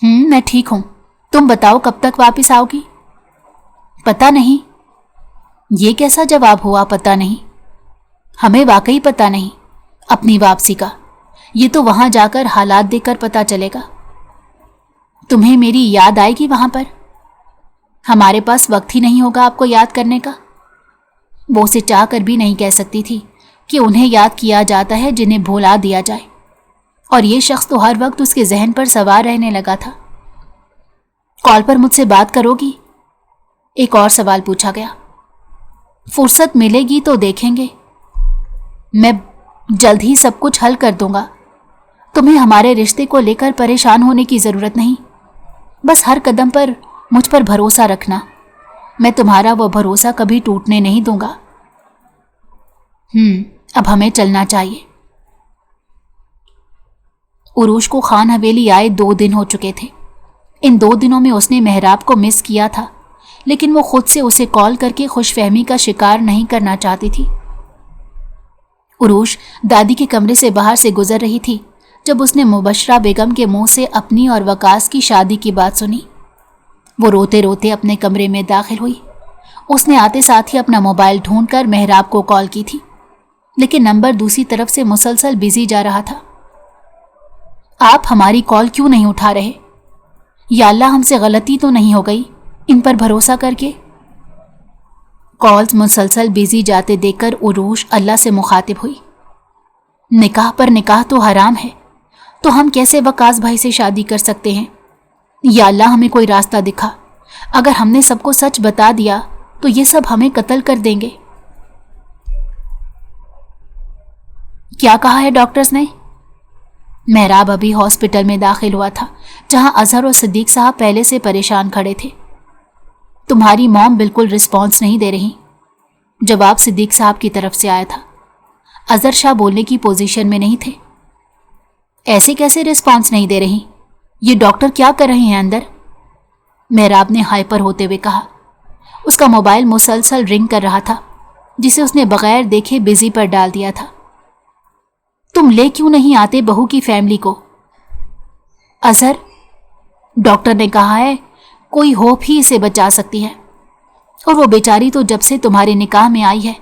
मैं ठीक हूं। तुम बताओ, कब तक वापस आओगी? पता नहीं। ये कैसा जवाब हुआ, पता नहीं? हमें वाकई पता नहीं अपनी वापसी का। ये तो वहां जाकर हालात देखकर पता चलेगा। तुम्हें मेरी याद आएगी वहां पर? हमारे पास वक्त ही नहीं होगा आपको याद करने का। वो उसे चाह कर भी नहीं कह सकती थी कि उन्हें याद किया जाता है जिन्हें भुला दिया जाए। और ये शख्स तो हर वक्त उसके जहन पर सवार रहने लगा था। कॉल पर मुझसे बात करोगी? एक और सवाल पूछा गया। फुर्सत मिलेगी तो देखेंगे। मैं जल्द ही सब कुछ हल कर दूंगा। तुम्हें हमारे रिश्ते को लेकर परेशान होने की जरूरत नहीं। बस हर कदम पर मुझ पर भरोसा रखना। मैं तुम्हारा वो भरोसा कभी टूटने नहीं दूंगा। अब हमें चलना चाहिए। उरूश को खान हवेली आए 2 दिन हो चुके थे। इन 2 दिनों में उसने मेहराब को मिस किया था, लेकिन वो खुद से उसे कॉल करके खुशफहमी का शिकार नहीं करना चाहती थी। उरूश दादी के कमरे से बाहर से गुजर रही थी जब उसने मुबशरा बेगम के मुंह से अपनी और वकास की शादी की बात सुनी। वो रोते रोते अपने कमरे में दाखिल हुई। उसने आते साथ ही अपना मोबाइल ढूंढकर मेहराब को कॉल की थी, लेकिन नंबर दूसरी तरफ से मुसलसल बिजी जा रहा था। आप हमारी कॉल क्यों नहीं उठा रहे? या अल्लाह, हमसे गलती तो नहीं हो गई इन पर भरोसा करके? कॉल्स मुसलसल बिजी जाते देखकर उरूश अल्लाह से मुखातिब हुई। निकाह पर निकाह तो हराम है, तो हम कैसे वकास भाई से शादी कर सकते हैं? या अल्लाह, हमें कोई रास्ता दिखा। अगर हमने सबको सच बता दिया तो ये सब हमें कत्ल कर देंगे। क्या कहा है डॉक्टर्स ने? मेहराब अभी हॉस्पिटल में दाखिल हुआ था, जहां अजहर और सिद्दीक साहब पहले से परेशान खड़े थे। तुम्हारी मॉम बिल्कुल रिस्पॉन्स नहीं दे रही। जवाब सिद्दीक साहब की तरफ से आया था। अजहर शाह बोलने की पोजीशन में नहीं थे। ऐसे कैसे रिस्पॉन्स नहीं दे रही? ये डॉक्टर क्या कर रहे हैं अंदर? मेहराब ने हाइपर होते हुए कहा। उसका मोबाइल मुसलसल रिंग कर रहा था, जिसे उसने बगैर देखे बिजी पर डाल दिया था। तुम ले क्यों नहीं आते बहू की फैमिली को? अजहर, डॉक्टर ने कहा है कोई होप ही इसे बचा सकती है। और वो बेचारी तो जब से तुम्हारे निकाह में आई है,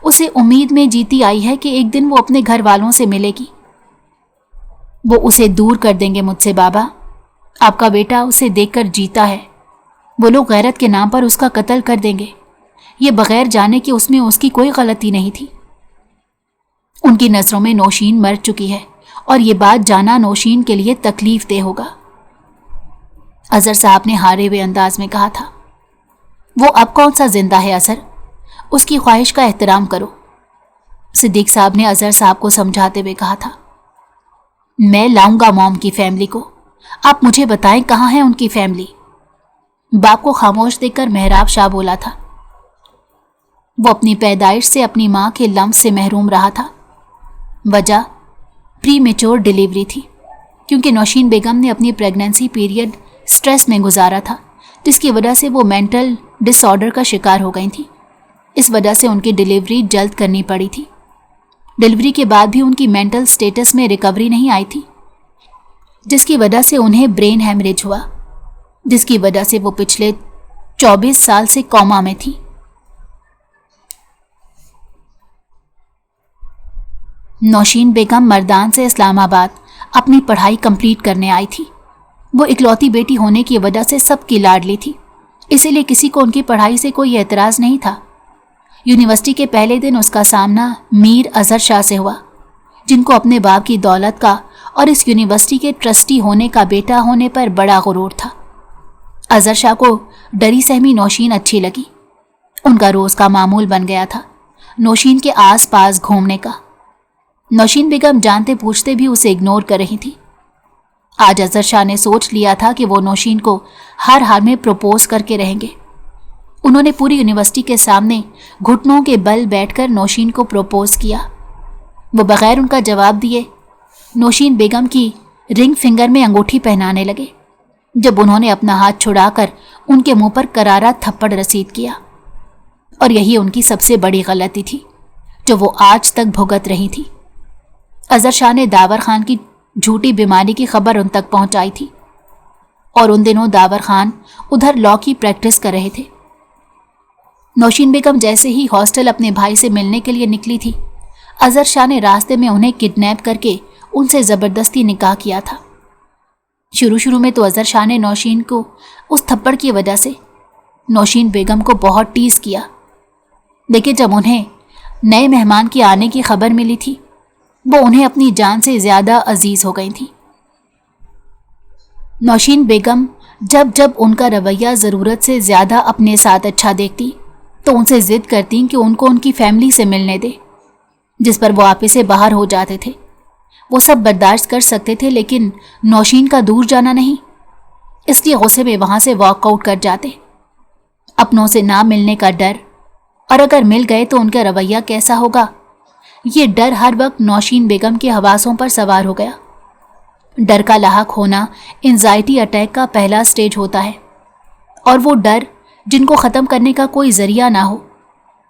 उसे उम्मीद में जीती आई है कि एक दिन वो अपने घर वालों से मिलेगी। वो उसे दूर कर देंगे मुझसे बाबा। आपका बेटा उसे देखकर जीता है। वो लोग गैरत के नाम पर उसका कत्ल कर देंगे, ये बगैर जाने कि उसमें उसकी कोई गलती नहीं थी। उनकी नज़रों में नौशीन मर चुकी है, और ये बात जाना नौशीन के लिए तकलीफ दे होगा। अजहर साहब ने हारे हुए अंदाज में कहा था। वो अब कौन सा जिंदा है अजहर? उसकी ख्वाहिश का एहतराम करो। सिद्दीक साहब ने अजहर साहब को समझाते हुए कहा था। मैं लाऊंगा मॉम की फैमिली को। आप मुझे बताएं कहाँ है उनकी फैमिली? बाप को खामोश देखकर मेहराब शाह बोला था। वो अपनी पैदाइश से अपनी माँ के लम्स से महरूम रहा था। वजह प्री मेच्योर डिलीवरी थी, क्योंकि नौशीन बेगम ने अपनी प्रेगनेंसी पीरियड स्ट्रेस में गुजारा था, जिसकी वजह से वो मेंटल डिसऑर्डर का शिकार हो गई थी। इस वजह से उनकी डिलीवरी जल्द करनी पड़ी थी। डिलीवरी के बाद भी उनकी मेंटल स्टेटस में रिकवरी नहीं आई थी, जिसकी वजह से उन्हें ब्रेन हैमरेज हुआ, जिसकी वजह से वो पिछले 24 साल से कोमा में थी। नौशीन बेगम मर्दान से इस्लामाबाद अपनी पढ़ाई कंप्लीट करने आई थी। वो इकलौती बेटी होने की वजह से सबकी लाडली थी, इसीलिए किसी को उनकी पढ़ाई से कोई एतराज़ नहीं था। यूनिवर्सिटी के पहले दिन उसका सामना मीर अजहर शाह से हुआ, जिनको अपने बाप की दौलत का और इस यूनिवर्सिटी के ट्रस्टी होने का बेटा होने पर बड़ा गुरूर था। अजहर शाह को डरी सहमी नौशीन अच्छी लगी। उनका रोज का मामूल बन गया था नौशीन के आस पास घूमने का। नौशीन बेगम जानते पूछते भी उसे इग्नोर कर रही थी। आज अजहर शाह ने सोच लिया था कि वो नौशीन को हर हाल में प्रपोज करके रहेंगे। उन्होंने पूरी यूनिवर्सिटी के सामने घुटनों के बल बैठकर नौशीन को प्रपोज किया। वो बगैर उनका जवाब दिए नौशीन बेगम की रिंग फिंगर में अंगूठी पहनाने लगे, जब उन्होंने अपना हाथ छुड़ाकर उनके मुंह पर करारा थप्पड़ रसीद किया। और यही उनकी सबसे बड़ी गलती थी जो वो आज तक भुगत रही थी। अजहर शाह ने दावर खान की झूठी बीमारी की खबर उन तक पहुंचाई थी और उन दिनों दावर खान उधर लॉ की प्रैक्टिस कर रहे थे। नौशीन बेगम जैसे ही हॉस्टल अपने भाई से मिलने के लिए निकली थी, अजहर शाह ने रास्ते में उन्हें किडनैप करके उनसे जबरदस्ती निकाह किया था। शुरू शुरू में तो अजहर शाह ने नौशीन को उस थप्पड़ की वजह से नौशीन बेगम को बहुत टीज किया, लेकिन जब उन्हें नए मेहमान के आने की खबर मिली थी, वो उन्हें अपनी जान से ज्यादा अजीज हो गई थी। नौशीन बेगम जब जब उनका रवैया ज़रूरत से ज़्यादा अपने साथ अच्छा देखती तो उनसे ज़िद करती कि उनको उनकी फैमिली से मिलने दे, जिस पर वो आपे से बाहर हो जाते थे। वो सब बर्दाश्त कर सकते थे, लेकिन नौशीन का दूर जाना नहीं, इसलिए गुस्से में वहाँ से वॉकआउट कर जाते। अपनों से ना मिलने का डर, और अगर मिल गए तो उनका रवैया कैसा होगा, ये डर हर वक्त नौशीन बेगम के हवासों पर सवार हो गया। डर का लाहक होना एंजाइटी अटैक का पहला स्टेज होता है, और वो डर जिनको ख़त्म करने का कोई ज़रिया ना हो,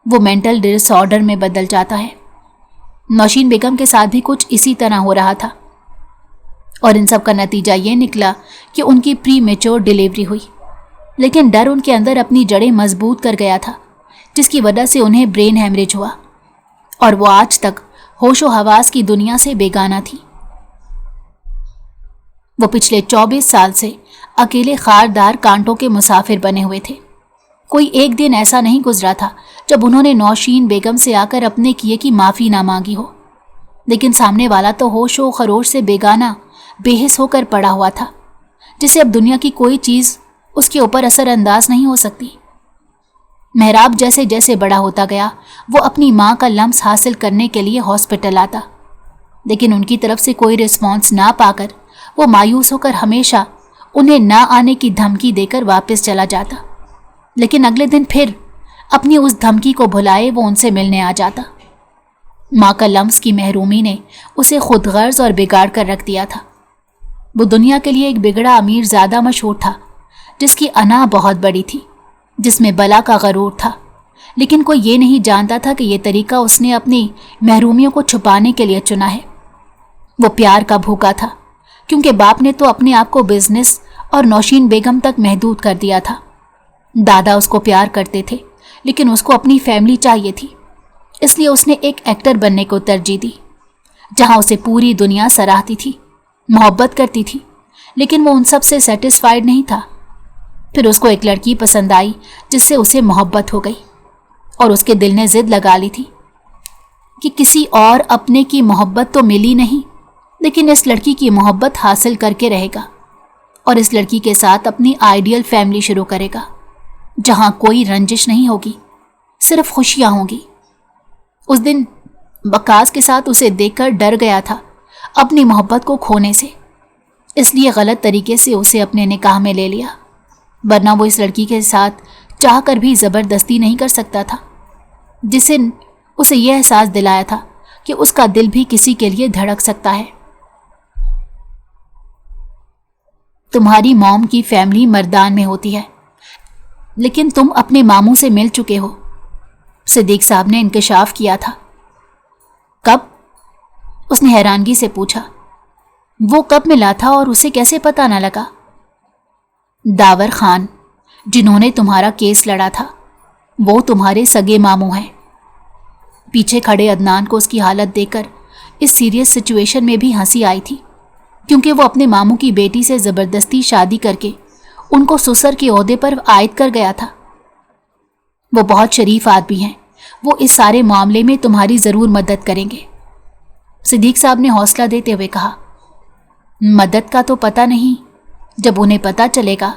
वो मेंटल डिसऑर्डर में बदल जाता है। नौशीन बेगम के साथ भी कुछ इसी तरह हो रहा था, और इन सब का नतीजा ये निकला कि उनकी प्री मैच्योर डिलीवरी हुई। लेकिन डर उनके अंदर अपनी जड़ें मजबूत कर गया था, जिसकी वजह से उन्हें ब्रेन हैमरेज हुआ, और वो आज तक होशो हवास की दुनिया से बेगाना थी। वो पिछले 24 साल से अकेले खारदार कांटों के मुसाफिर बने हुए थे। कोई एक दिन ऐसा नहीं गुजरा था जब उन्होंने नौशीन बेगम से आकर अपने किए की माफ़ी ना मांगी हो, लेकिन सामने वाला तो होशो खरोश से बेगाना बेहिस होकर पड़ा हुआ था, जिसे अब दुनिया की कोई चीज़ उसके ऊपर असरअंदाज नहीं हो सकती। मेहराब जैसे जैसे बड़ा होता गया, वो अपनी माँ का लम्स हासिल करने के लिए हॉस्पिटल आता, लेकिन उनकी तरफ से कोई रिस्पॉन्स ना पाकर वो मायूस होकर हमेशा उन्हें ना आने की धमकी देकर वापस चला जाता। लेकिन अगले दिन फिर अपनी उस धमकी को भुलाए वो उनसे मिलने आ जाता। माँ का लम्स की महरूमी ने उसे खुद गर्ज और बिगाड़ कर रख दिया था। वो दुनिया के लिए एक बिगड़ा अमीर ज़्यादा मशहूर था, जिसकी अना बहुत बड़ी थी, जिसमें बला का गरूर था, लेकिन कोई ये नहीं जानता था कि ये तरीका उसने अपनी महरूमियों को छुपाने के लिए चुना है। वो प्यार का भूखा था, क्योंकि बाप ने तो अपने आप को बिजनेस और नौशीन बेगम तक महदूद कर दिया था। दादा उसको प्यार करते थे, लेकिन उसको अपनी फैमिली चाहिए थी, इसलिए उसने एक एक्टर बनने को तरजीह दी, जहां उसे पूरी दुनिया सराहती थी, मोहब्बत करती थी, लेकिन वो उन सब से सेटिस्फाइड नहीं था। फिर उसको एक लड़की पसंद आई जिससे उसे मोहब्बत हो गई, और उसके दिल ने जिद लगा ली थी कि किसी और अपने की मोहब्बत तो मिली नहीं, लेकिन इस लड़की की मोहब्बत हासिल करके रहेगा, और इस लड़की के साथ अपनी आइडियल फैमिली शुरू करेगा, जहां कोई रंजिश नहीं होगी, सिर्फ खुशियां होंगी। उस दिन वकास के साथ उसे देखकर डर गया था अपनी मोहब्बत को खोने से, इसलिए गलत तरीके से उसे अपने निकाह में ले लिया, वरना वो इस लड़की के साथ चाह कर भी ज़बरदस्ती नहीं कर सकता था, जिसे उसे यह एहसास दिलाया था कि उसका दिल भी किसी के लिए धड़क सकता है। तुम्हारी मॉम की फैमिली मर्दान में होती है, लेकिन तुम अपने मामू से मिल चुके हो, सिद्दीक साहब ने इंकशाफ किया था। कब? उसने हैरानगी से पूछा। वो कब मिला था और उसे कैसे पता न लगा? दावर खान, जिन्होंने तुम्हारा केस लड़ा था, वो तुम्हारे सगे मामू हैं। पीछे खड़े अदनान को उसकी हालत देखकर इस सीरियस सिचुएशन में भी हंसी आई थी, क्योंकि वो अपने मामू की बेटी से ज़बरदस्ती शादी करके उनको ससुर के ओहदे पर आयद कर गया था। वो बहुत शरीफ आदमी हैं, वो इस सारे मामले में तुम्हारी ज़रूर मदद करेंगे, सिद्दीक साहब ने हौसला देते हुए कहा। मदद का तो पता नहीं, जब उन्हें पता चलेगा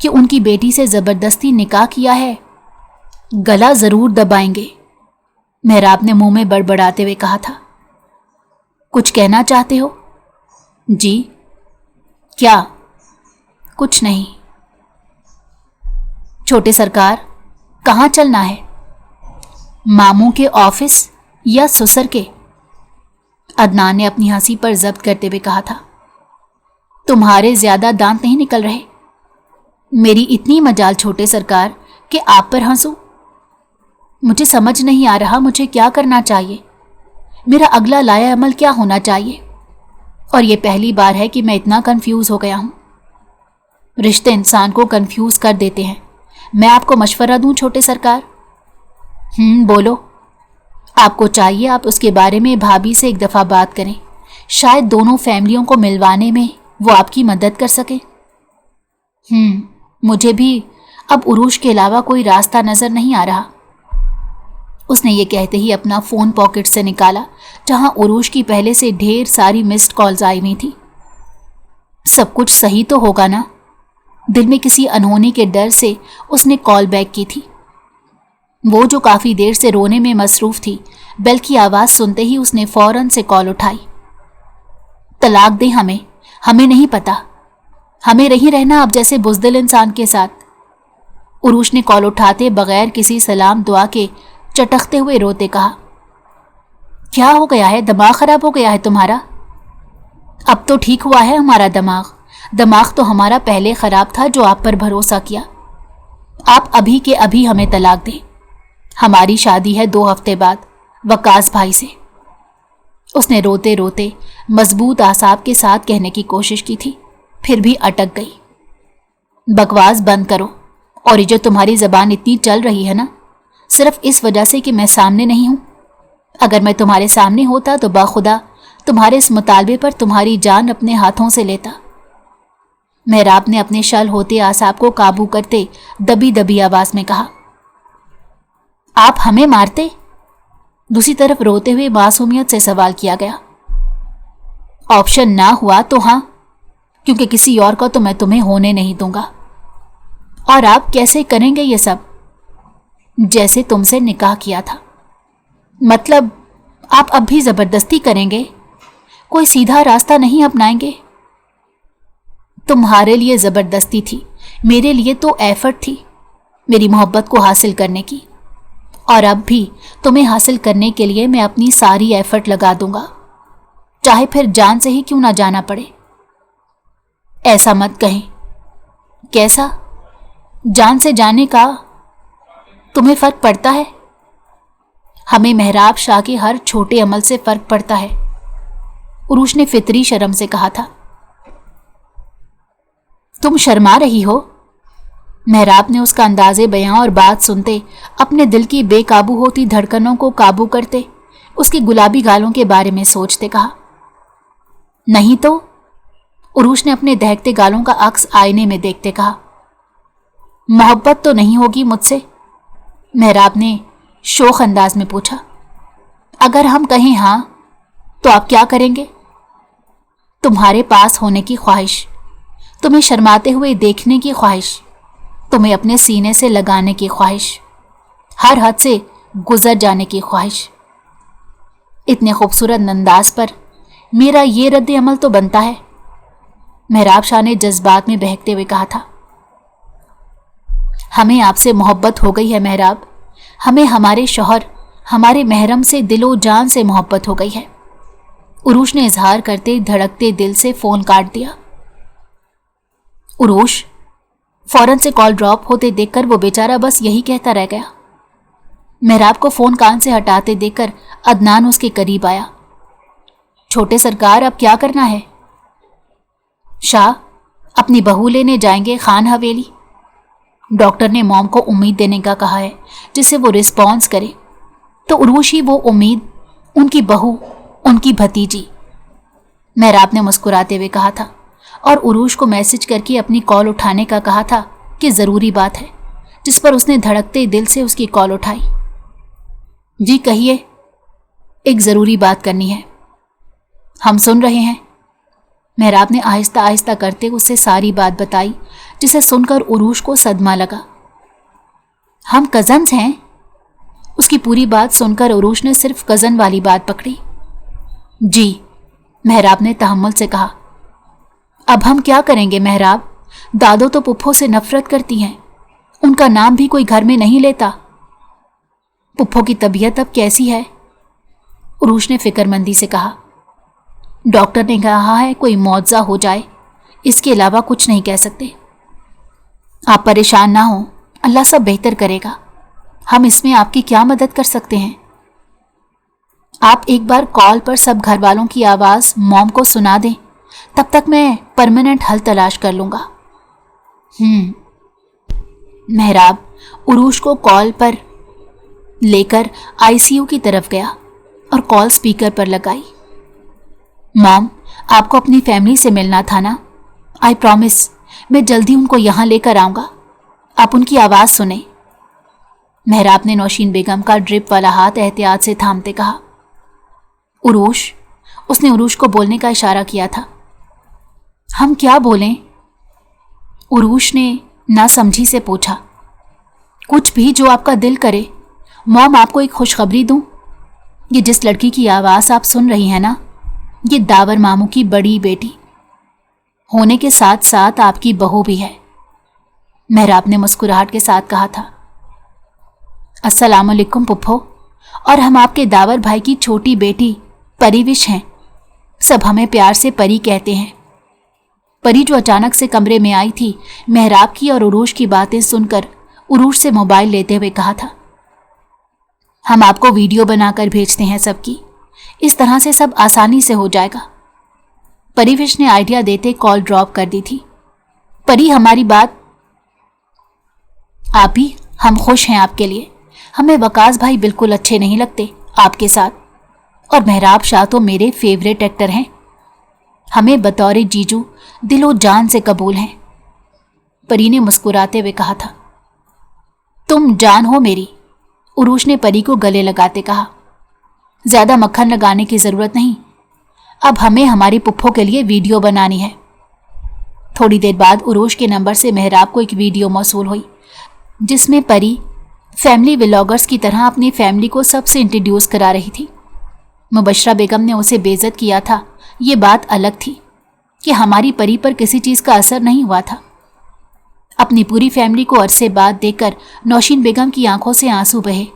कि उनकी बेटी से जबरदस्ती निकाह किया है, गला जरूर दबाएंगे। मेहराब ने मुंह में बड़बड़ाते हुए कहा था। कुछ कहना चाहते हो? जी। क्या? कुछ नहीं। छोटे सरकार, कहाँ चलना है? मामू के ऑफिस या ससुर के? अदनान ने अपनी हंसी पर जब्त करते हुए कहा था। तुम्हारे ज्यादा दांत नहीं निकल रहे। मेरी इतनी मजाल छोटे सरकार कि आप पर हंसूं? मुझे समझ नहीं आ रहा मुझे क्या करना चाहिए, मेरा अगला लाया अमल क्या होना चाहिए। और ये पहली बार है कि मैं इतना कंफ्यूज हो गया हूं। रिश्ते इंसान को कंफ्यूज कर देते हैं। मैं आपको मशवरा दूं छोटे सरकार? बोलो। आपको चाहिए आप उसके बारे में भाभी से एक दफ़ा बात करें, शायद दोनों फैमिलियों को मिलवाने में वो आपकी मदद कर सके। मुझे भी अब उरूश के अलावा कोई रास्ता नज़र नहीं आ रहा। उसने ये कहते ही अपना फ़ोन पॉकेट से निकाला, जहां उरूश की पहले से ढेर सारी मिस्ड कॉल्स आई हुई थी। सब कुछ सही तो होगा ना? दिल में किसी अनहोनी के डर से उसने कॉल बैक की थी। वो जो काफ़ी देर से रोने में मसरूफ़ थी, बेल की आवाज़ सुनते ही उसने फ़ौरन से कॉल उठाई। तलाक दें हमें नहीं पता, हमें नहीं रहना अब जैसे बुज़दिल इंसान के साथ। उरूश ने कॉल उठाते बगैर किसी सलाम दुआ के चटकते हुए रोते कहा। क्या हो गया है? दिमाग ख़राब हो गया है तुम्हारा? अब तो ठीक हुआ है हमारा दिमाग तो हमारा पहले ख़राब था जो आप पर भरोसा किया। आप अभी के अभी हमें तलाक दें। हमारी शादी है 2 हफ्ते बाद वकास भाई से। उसने रोते रोते मजबूत आसाब के साथ कहने की कोशिश की थी, फिर भी अटक गई। बकवास बंद करो। और ये जो तुम्हारी ज़बान इतनी चल रही है ना, सिर्फ इस वजह से कि मैं सामने नहीं हूं। अगर मैं तुम्हारे सामने होता तो बाखुदा तुम्हारे इस मुतालबे पर तुम्हारी जान अपने हाथों से लेता। मेहराब ने अपने शल होते आसाब को काबू करते दबी दबी आवाज में कहा। आप हमें मारते? दूसरी तरफ रोते हुए मासूमियत से सवाल किया गया। ऑप्शन ना हुआ तो हाँ, क्योंकि किसी और का तो मैं तुम्हें होने नहीं दूंगा। और आप कैसे करेंगे ये सब? जैसे तुमसे निकाह किया था। मतलब आप अब भी जबरदस्ती करेंगे? कोई सीधा रास्ता नहीं अपनाएंगे? तुम्हारे लिए जबरदस्ती थी, मेरे लिए तो एफर्ट थी, मेरी मोहब्बत को हासिल करने की। और अब भी तुम्हें हासिल करने के लिए मैं अपनी सारी एफर्ट लगा दूंगा, चाहे फिर जान से ही क्यों ना जाना पड़े। ऐसा मत कहें। कैसा? जान से जाने का तुम्हें फर्क पड़ता है? हमें मेहराब शाह के हर छोटे अमल से फर्क पड़ता है, उरूश ने फितरी शर्म से कहा था। तुम शर्मा रही हो? मेहराब ने उसका अंदाजे बयां और बात सुनते अपने दिल की बेकाबू होती धड़कनों को काबू करते उसकी गुलाबी गालों के बारे में सोचते कहा। नहीं तो? उरूश ने अपने दहकते गालों का अक्स आईने में देखते कहा। मोहब्बत तो नहीं होगी मुझसे? मेहराब ने शोख अंदाज में पूछा। अगर हम कहें हाँ तो आप क्या करेंगे? तुम्हारे पास होने की ख्वाहिश, तुम्हें शर्माते हुए देखने की ख्वाहिश, तुम्हें अपने सीने से लगाने की ख्वाहिश, हर हद से गुजर जाने की ख्वाहिश। इतने खूबसूरत अंदाज पर मेरा ये रद्द अमल तो बनता है, मेहराब शाह ने जज्बात में बहकते हुए कहा था। हमें आपसे मोहब्बत हो गई है मेहराब, हमें हमारे शौहर, हमारे महरम से दिलो जान से मोहब्बत हो गई है। उरूश ने इजहार करते धड़कते दिल से फोन काट दिया। उरूश, फौरन से कॉल ड्रॉप होते देखकर वो बेचारा बस यही कहता रह गया। मेहराब को फोन कान से हटाते देखकर अदनान उसके करीब आया। छोटे सरकार, अब क्या करना है? शाह, अपनी बहू लेने जाएंगे खान हवेली। डॉक्टर ने मॉम को उम्मीद देने का कहा है, जिससे वो रिस्पॉन्स करे। तो उर्वश ही वो उम्मीद, उनकी बहू, उनकी भतीजी। मेहराब ने मुस्कुराते हुए कहा था और उरूश को मैसेज करके अपनी कॉल उठाने का कहा था कि ज़रूरी बात है, जिस पर उसने धड़कते दिल से उसकी कॉल उठाई। जी कहिए, एक ज़रूरी बात करनी है। हम सुन रहे हैं। मेहराब ने आहिस्ता आहिस्ता करते उससे सारी बात बताई, जिसे सुनकर उरूश को सदमा लगा। हम कजन्स हैं? उसकी पूरी बात सुनकर उरूश ने सिर्फ कजन वाली बात पकड़ी। जी, मेहराब ने तहम्मुल से कहा। अब हम क्या करेंगे मेहराब? दादो तो पुप्पो से नफरत करती हैं, उनका नाम भी कोई घर में नहीं लेता। पुप्पो की तबीयत अब कैसी है? उरूश ने फिक्रमंदी से कहा। डॉक्टर ने कहा है कोई मुआवजा हो जाए, इसके अलावा कुछ नहीं कह सकते। आप परेशान ना हो, अल्लाह सब बेहतर करेगा। हम इसमें आपकी क्या मदद कर सकते हैं? आप एक बार कॉल पर सब घर वालों की आवाज़ मॉम को सुना दें, तब तक मैं परमानेंट हल तलाश कर लूँगा। मेहराब उरूश को कॉल पर लेकर आईसीयू की तरफ गया और कॉल स्पीकर पर लगाई। मॉम, आपको अपनी फैमिली से मिलना था ना? आई प्रॉमिस मैं जल्दी उनको यहाँ लेकर आऊँगा, आप उनकी आवाज़ सुने। मेहराब ने नौशीन बेगम का ड्रिप वाला हाथ एहतियात से थामते कहा। उरूश, उसने उरूश को बोलने का इशारा किया था। हम क्या बोलें? उरूश ने नासमझी से पूछा। कुछ भी जो आपका दिल करे। मॉम, आपको एक खुशखबरी दूं? ये जिस लड़की की आवाज़ आप सुन रही हैं ना, ये दावर मामू की बड़ी बेटी होने के साथ साथ आपकी बहू भी है। मेहराब ने मुस्कुराहट के साथ कहा था। अस्सलाम वालेकुम पुप्पो, और हम आपके दावर भाई की छोटी बेटी परिविश हैं। सब हमें प्यार से परी कहते हैं। परी जो अचानक से कमरे में आई थी, मेहराब की और उरूश की बातें सुनकर उरूश से मोबाइल लेते हुए कहा था। हम आपको वीडियो बनाकर भेजते हैं सबकी, इस तरह से सब आसानी से हो जाएगा। परिविश ने आइडिया देते कॉल ड्रॉप कर दी थी। परी, हमारी बात आप ही, हम खुश हैं आपके लिए। हमें वकास भाई बिल्कुल अच्छे नहीं लगते आपके साथ, और मेहराब शाह तो मेरे फेवरेट एक्टर हैं। हमें बतौर जीजू दिलो जान से कबूल हैं। परी ने मुस्कुराते हुए कहा था। तुम जान हो मेरी, उरूश ने परी को गले लगाते कहा। ज्यादा मक्खन लगाने की जरूरत नहीं, अब हमें हमारी पुप्पो के लिए वीडियो बनानी है। थोड़ी देर बाद उरूश के नंबर से मेहराब को एक वीडियो मौसूल हुई, जिसमें परी फैमिली व्लॉगर्स की तरह अपनी फैमिली को सबसे इंट्रोड्यूस करा रही थी। मुबशरा बेगम ने उसे बेइज्जत किया था, ये बात अलग थी कि हमारी परी पर किसी चीज़ का असर नहीं हुआ था। अपनी पूरी फैमिली को अरसे बाद देखकर नौशीन बेगम की आंखों से आंसू बहे,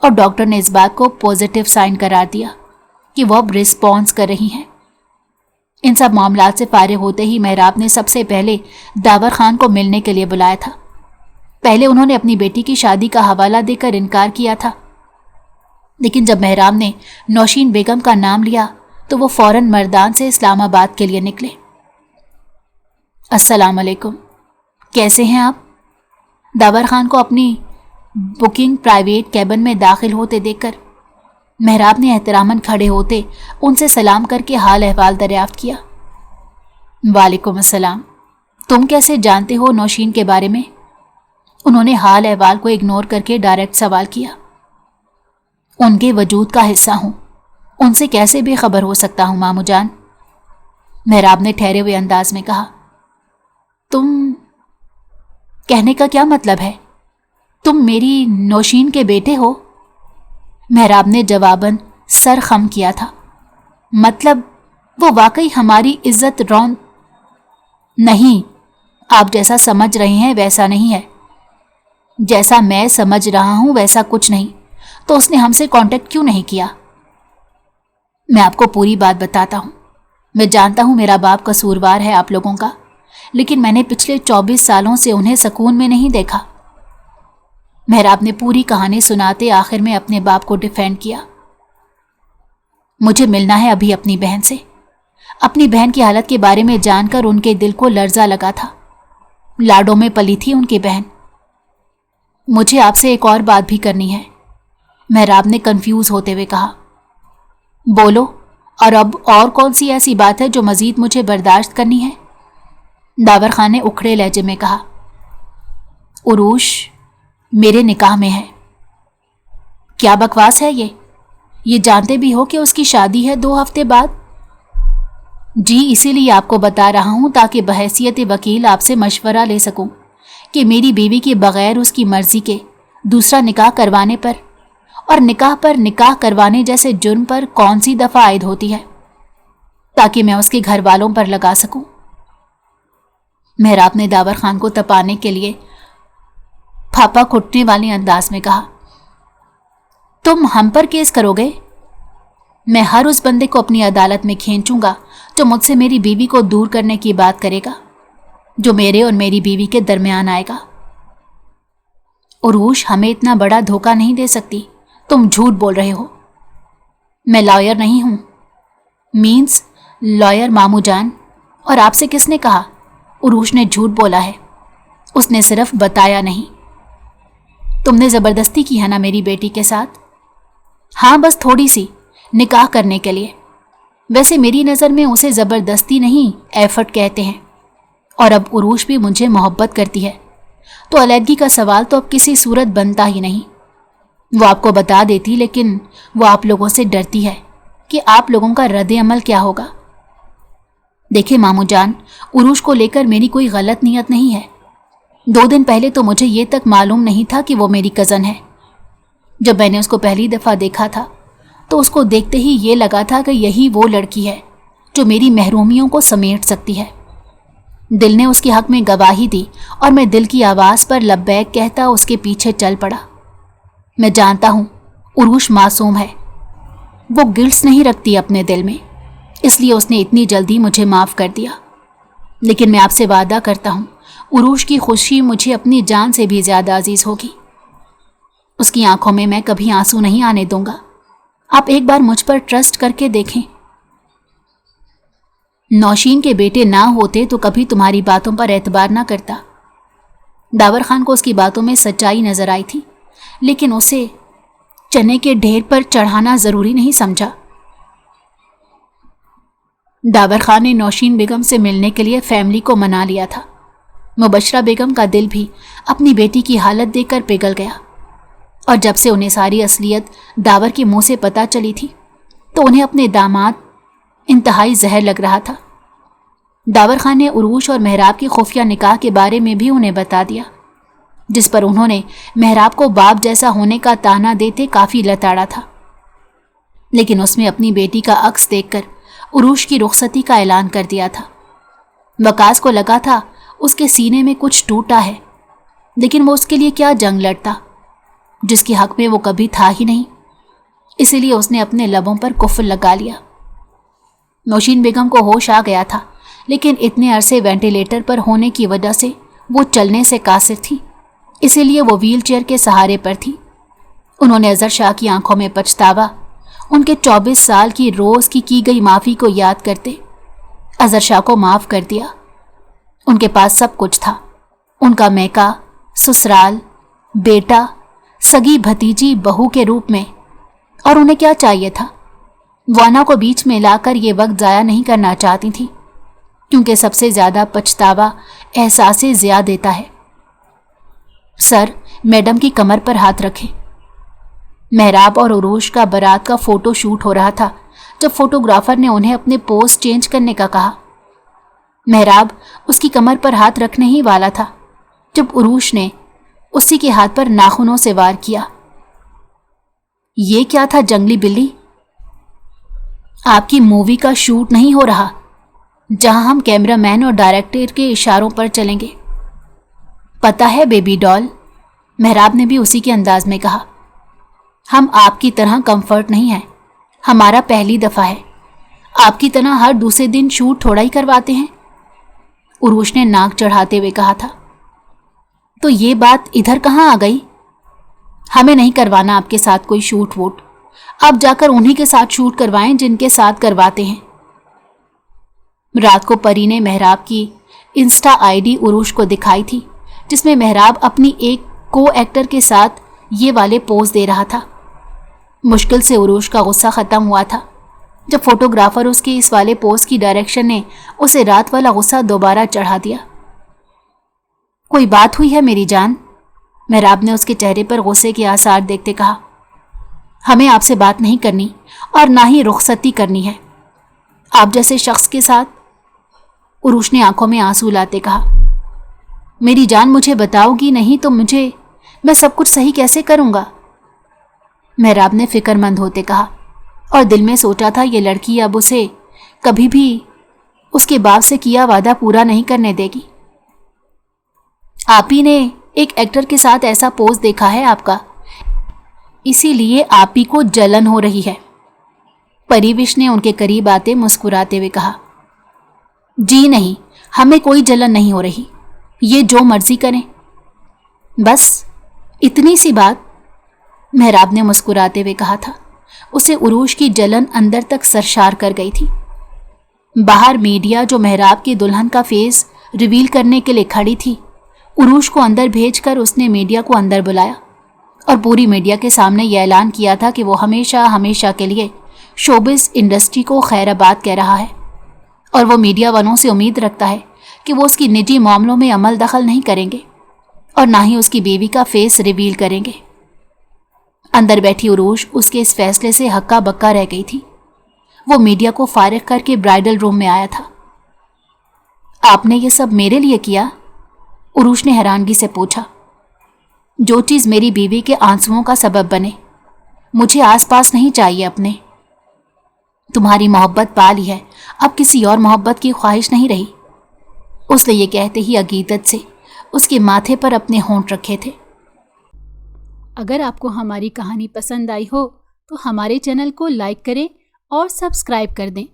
और डॉक्टर ने इस बात को पॉजिटिव साइन करार दिया कि वो अब रिस्पॉन्स कर रही हैं। इन सब मामलात से फारिग होते ही मेहराब ने सबसे पहले दावर खान को मिलने के लिए बुलाया था। पहले उन्होंने अपनी बेटी की शादी का हवाला देकर इनकार किया था, लेकिन जब मेहराब ने नौशीन बेगम का नाम लिया तो वो फौरन मर्दान से इस्लामाबाद के लिए निकले। अस्सलाम वालेकुम, कैसे हैं आप? दावर खान को अपनी बुकिंग प्राइवेट कैबिन में दाखिल होते देखकर मेहराब ने एहतरामन खड़े होते उनसे सलाम करके हाल अहवाल दरियाफ्त किया। वालेकुम अस्सलाम, तुम कैसे जानते हो नौशीन के बारे में? उन्होंने हाल अहवाल को इग्नोर करके डायरेक्ट सवाल किया। उनके वजूद का हिस्सा हूं, उनसे कैसे बेखबर हो सकता हूं मामू जान, मेहराब ने ठहरे हुए अंदाज में कहा। तुम कहने का क्या मतलब है? तुम मेरी नौशीन के बेटे हो? मेहराब ने जवाबन सर खम किया था। मतलब वो वाकई हमारी इज्जत रौन नहीं, आप जैसा समझ रहे हैं वैसा नहीं है। जैसा मैं समझ रहा हूं वैसा कुछ नहीं, तो उसने हमसे कांटेक्ट क्यों नहीं किया? मैं आपको पूरी बात बताता हूं। मैं जानता हूं मेरा बाप कसूरवार है आप लोगों का, लेकिन मैंने पिछले 24 सालों से उन्हें सुकून में नहीं देखा। मेहराब ने पूरी कहानी सुनाते आखिर में अपने बाप को डिफेंड किया। मुझे मिलना है अभी अपनी बहन से। अपनी बहन की हालत के बारे में जानकर उनके दिल को लर्जा लगा था। लाडों में पली थी उनकी बहन। मुझे आपसे एक और बात भी करनी है, मेहराब ने कंफ्यूज होते हुए कहा। बोलो, और अब और कौन सी ऐसी बात है जो मजीद मुझे बर्दाश्त करनी है? दावर खान ने उखड़े लहजे में कहा। उरूश मेरे निकाह में है। क्या बकवास है ये जानते भी हो कि उसकी शादी है 2 हफ्ते बाद? जी इसीलिए आपको बता रहा हूं ताकि बहैसियत वकील आपसे मशवरा ले सकूं कि मेरी बीवी के बगैर उसकी मर्जी के दूसरा निकाह करवाने पर निकाह करवाने जैसे जुर्म पर कौन सी दफा आयद होती है, ताकि मैं उसके घर वालों पर लगा सकूं। मेहराब ने दावर खान को तपाने के लिए फापा कुटने वाले अंदाज में कहा, तुम हम पर केस करोगे? मैं हर उस बंदे को अपनी अदालत में खींचूंगा जो मुझसे मेरी बीवी को दूर करने की बात करेगा, जो मेरे और मेरी बीवी के दरमियान आएगा। उरूश हमें इतना बड़ा धोखा नहीं दे सकती, तुम झूठ बोल रहे हो। मैं लॉयर नहीं हूं। मीन्स लॉयर मामू जान। और आपसे किसने कहा उरूश ने झूठ बोला है? उसने सिर्फ बताया नहीं। तुमने जबरदस्ती की है ना मेरी बेटी के साथ? हाँ, बस थोड़ी सी, निकाह करने के लिए। वैसे मेरी नज़र में उसे ज़बरदस्ती नहीं, एफर्ट कहते हैं। और अब उरूश भी मुझे मोहब्बत करती है, तो अलहदगी का सवाल तो अब किसी सूरत बनता ही नहीं। वो आपको बता देती, लेकिन वो आप लोगों से डरती है कि आप लोगों का रद्द अमल क्या होगा। देखिए मामू जान, उरूश को लेकर मेरी कोई गलत नीयत नहीं है। 2 दिन पहले तो मुझे ये तक मालूम नहीं था कि वो मेरी कज़न है। जब मैंने उसको पहली दफ़ा देखा था तो उसको देखते ही ये लगा था कि यही वो लड़की है जो मेरी महरूमियों को समेट सकती है। दिल ने उसके हक में गवाही दी और मैं दिल की आवाज़ पर लब्बैक कहता उसके पीछे चल पड़ा। मैं जानता हूँ उरूश मासूम है, वो गिल्ट्स नहीं रखती अपने दिल में, इसलिए उसने इतनी जल्दी मुझे माफ़ कर दिया। लेकिन मैं आपसे वादा करता हूँ उरूश की खुशी मुझे अपनी जान से भी ज़्यादा अजीज़ होगी। उसकी आंखों में मैं कभी आंसू नहीं आने दूंगा। आप एक बार मुझ पर ट्रस्ट करके देखें। नौशीन के बेटे ना होते तो कभी तुम्हारी बातों पर एतबार ना करता। दावर खान को उसकी बातों में सच्चाई नजर आई थी, लेकिन उसे चने के ढेर पर चढ़ाना जरूरी नहीं समझा। दावर खान ने नौशीन बेगम से मिलने के लिए फैमिली को मना लिया था। मुबशरा बेगम का दिल भी अपनी बेटी की हालत देखकर पिघल गया, और जब से उन्हें सारी असलियत दावर के मुंह से पता चली थी तो उन्हें अपने दामाद इंतहाई जहर लग रहा था। दावर खान ने उरूश और मेहराब की खुफिया निकाह के बारे में भी उन्हें बता दिया, जिस पर उन्होंने मेहराब को बाप जैसा होने का ताना देते काफ़ी लताड़ा था। लेकिन उसमें अपनी बेटी का अक्स देखकर उरूश की रुखसती का ऐलान कर दिया था। वकास को लगा था उसके सीने में कुछ टूटा है, लेकिन वो उसके लिए क्या जंग लड़ता जिसके हक में वो कभी था ही नहीं। इसीलिए उसने अपने लबों पर कुफ्र लगा लिया। नौशीन बेगम को होश आ गया था, लेकिन इतने अरसे वेंटिलेटर पर होने की वजह से वो चलने से कासिर थी, इसीलिए वो व्हील चेयर के सहारे पर थी। उन्होंने अजहर शाह की आंखों में पछतावा, उनके 24 साल की रोज़ की गई माफ़ी को याद करते अजहर शाह को माफ़ कर दिया। उनके पास सब कुछ था, उनका मैका, ससुराल, बेटा, सगी भतीजी बहू के रूप में, और उन्हें क्या चाहिए था? वाना को बीच में लाकर ये वक्त ज़ाया नहीं करना चाहती थी, क्योंकि सबसे ज़्यादा पछतावा एहसास ज़िया देता है। सर, मैडम की कमर पर हाथ रखें। मेहराब और उरूश का बारात का फ़ोटो शूट हो रहा था जब फोटोग्राफर ने उन्हें अपने पोज चेंज करने का कहा। मेहराब उसकी कमर पर हाथ रखने ही वाला था जब उरूश ने उसी के हाथ पर नाखूनों से वार किया। ये क्या था जंगली बिल्ली? आपकी मूवी का शूट नहीं हो रहा जहां हम कैमरामैन और डायरेक्टर के इशारों पर चलेंगे। पता है बेबी डॉल, मेहराब ने भी उसी के अंदाज में कहा, हम आपकी तरह कंफर्ट नहीं हैं, हमारा पहली दफ़ा है। आपकी तरह हर दूसरे दिन शूट थोड़ा ही करवाते हैं। उरूश ने नाक चढ़ाते हुए कहा था। तो ये बात इधर कहाँ आ गई? हमें नहीं करवाना आपके साथ कोई शूट वूट, आप जाकर उन्हीं के साथ शूट करवाएं जिनके साथ करवाते हैं। रात को परी ने मेहराब की इंस्टा आईडी उरूश को दिखाई थी, जिसमें मेहराब अपनी एक को एक्टर के साथ ये वाले पोज दे रहा था। मुश्किल से उरूश का गुस्सा ख़त्म हुआ था जब फोटोग्राफर उसके इस वाले पोज की डायरेक्शन ने उसे रात वाला गुस्सा दोबारा चढ़ा दिया। कोई बात हुई है मेरी जान? मेहराब ने उसके चेहरे पर गुस्से के आसार देखते कहा। हमें आपसे बात नहीं करनी और ना ही रुखसती करनी है। आप जैसे शख्स के साथ? उरूश ने आंखों में आंसू लाते कहा। मेरी जान, मुझे बताओगी नहीं तो मैं सब कुछ सही कैसे करूंगा? मेहराब ने फिक्रमंद होते कहा, और दिल में सोचा था ये लड़की अब उसे कभी भी उसके बाप से किया वादा पूरा नहीं करने देगी। आप ही ने एक एक्टर के साथ ऐसा पोज देखा है आपका, इसीलिए आप ही को जलन हो रही है। परिविश ने उनके करीब आते मुस्कुराते हुए कहा। जी नहीं, हमें कोई जलन नहीं हो रही, ये जो मर्जी करें। बस इतनी सी बात, मेहराब ने मुस्कुराते हुए कहा था। उसे उरूश की जलन अंदर तक सरशार कर गई थी। बाहर मीडिया जो मेहराब की दुल्हन का फेस रिवील करने के लिए खड़ी थी, उरूश को अंदर भेजकर उसने मीडिया को अंदर बुलाया और पूरी मीडिया के सामने यह ऐलान किया था कि वो हमेशा हमेशा के लिए शोबिस इंडस्ट्री को खैराबाद कह रहा है, और वो मीडिया वालों से उम्मीद रखता है कि वो उसकी निजी मामलों में अमल दखल नहीं करेंगे और ना ही उसकी बीवी का फेस रिवील करेंगे। अंदर बैठी उरूश उसके इस फैसले से हक्का बक्का रह गई थी। वो मीडिया को फारिग करके ब्राइडल रूम में आया था। आपने ये सब मेरे लिए किया? उरूश ने हैरानगी से पूछा। जो चीज़ मेरी बीवी के आंसुओं का सबब बने, मुझे आसपास नहीं चाहिए अपने। तुम्हारी मोहब्बत पा ली है, अब किसी और मोहब्बत की ख्वाहिश नहीं रही। उसने ये कहते ही अकीदत से उसके माथे पर अपने होंठ रखे थे। अगर आपको हमारी कहानी पसंद आई हो तो हमारे चैनल को लाइक करें और सब्सक्राइब कर दें।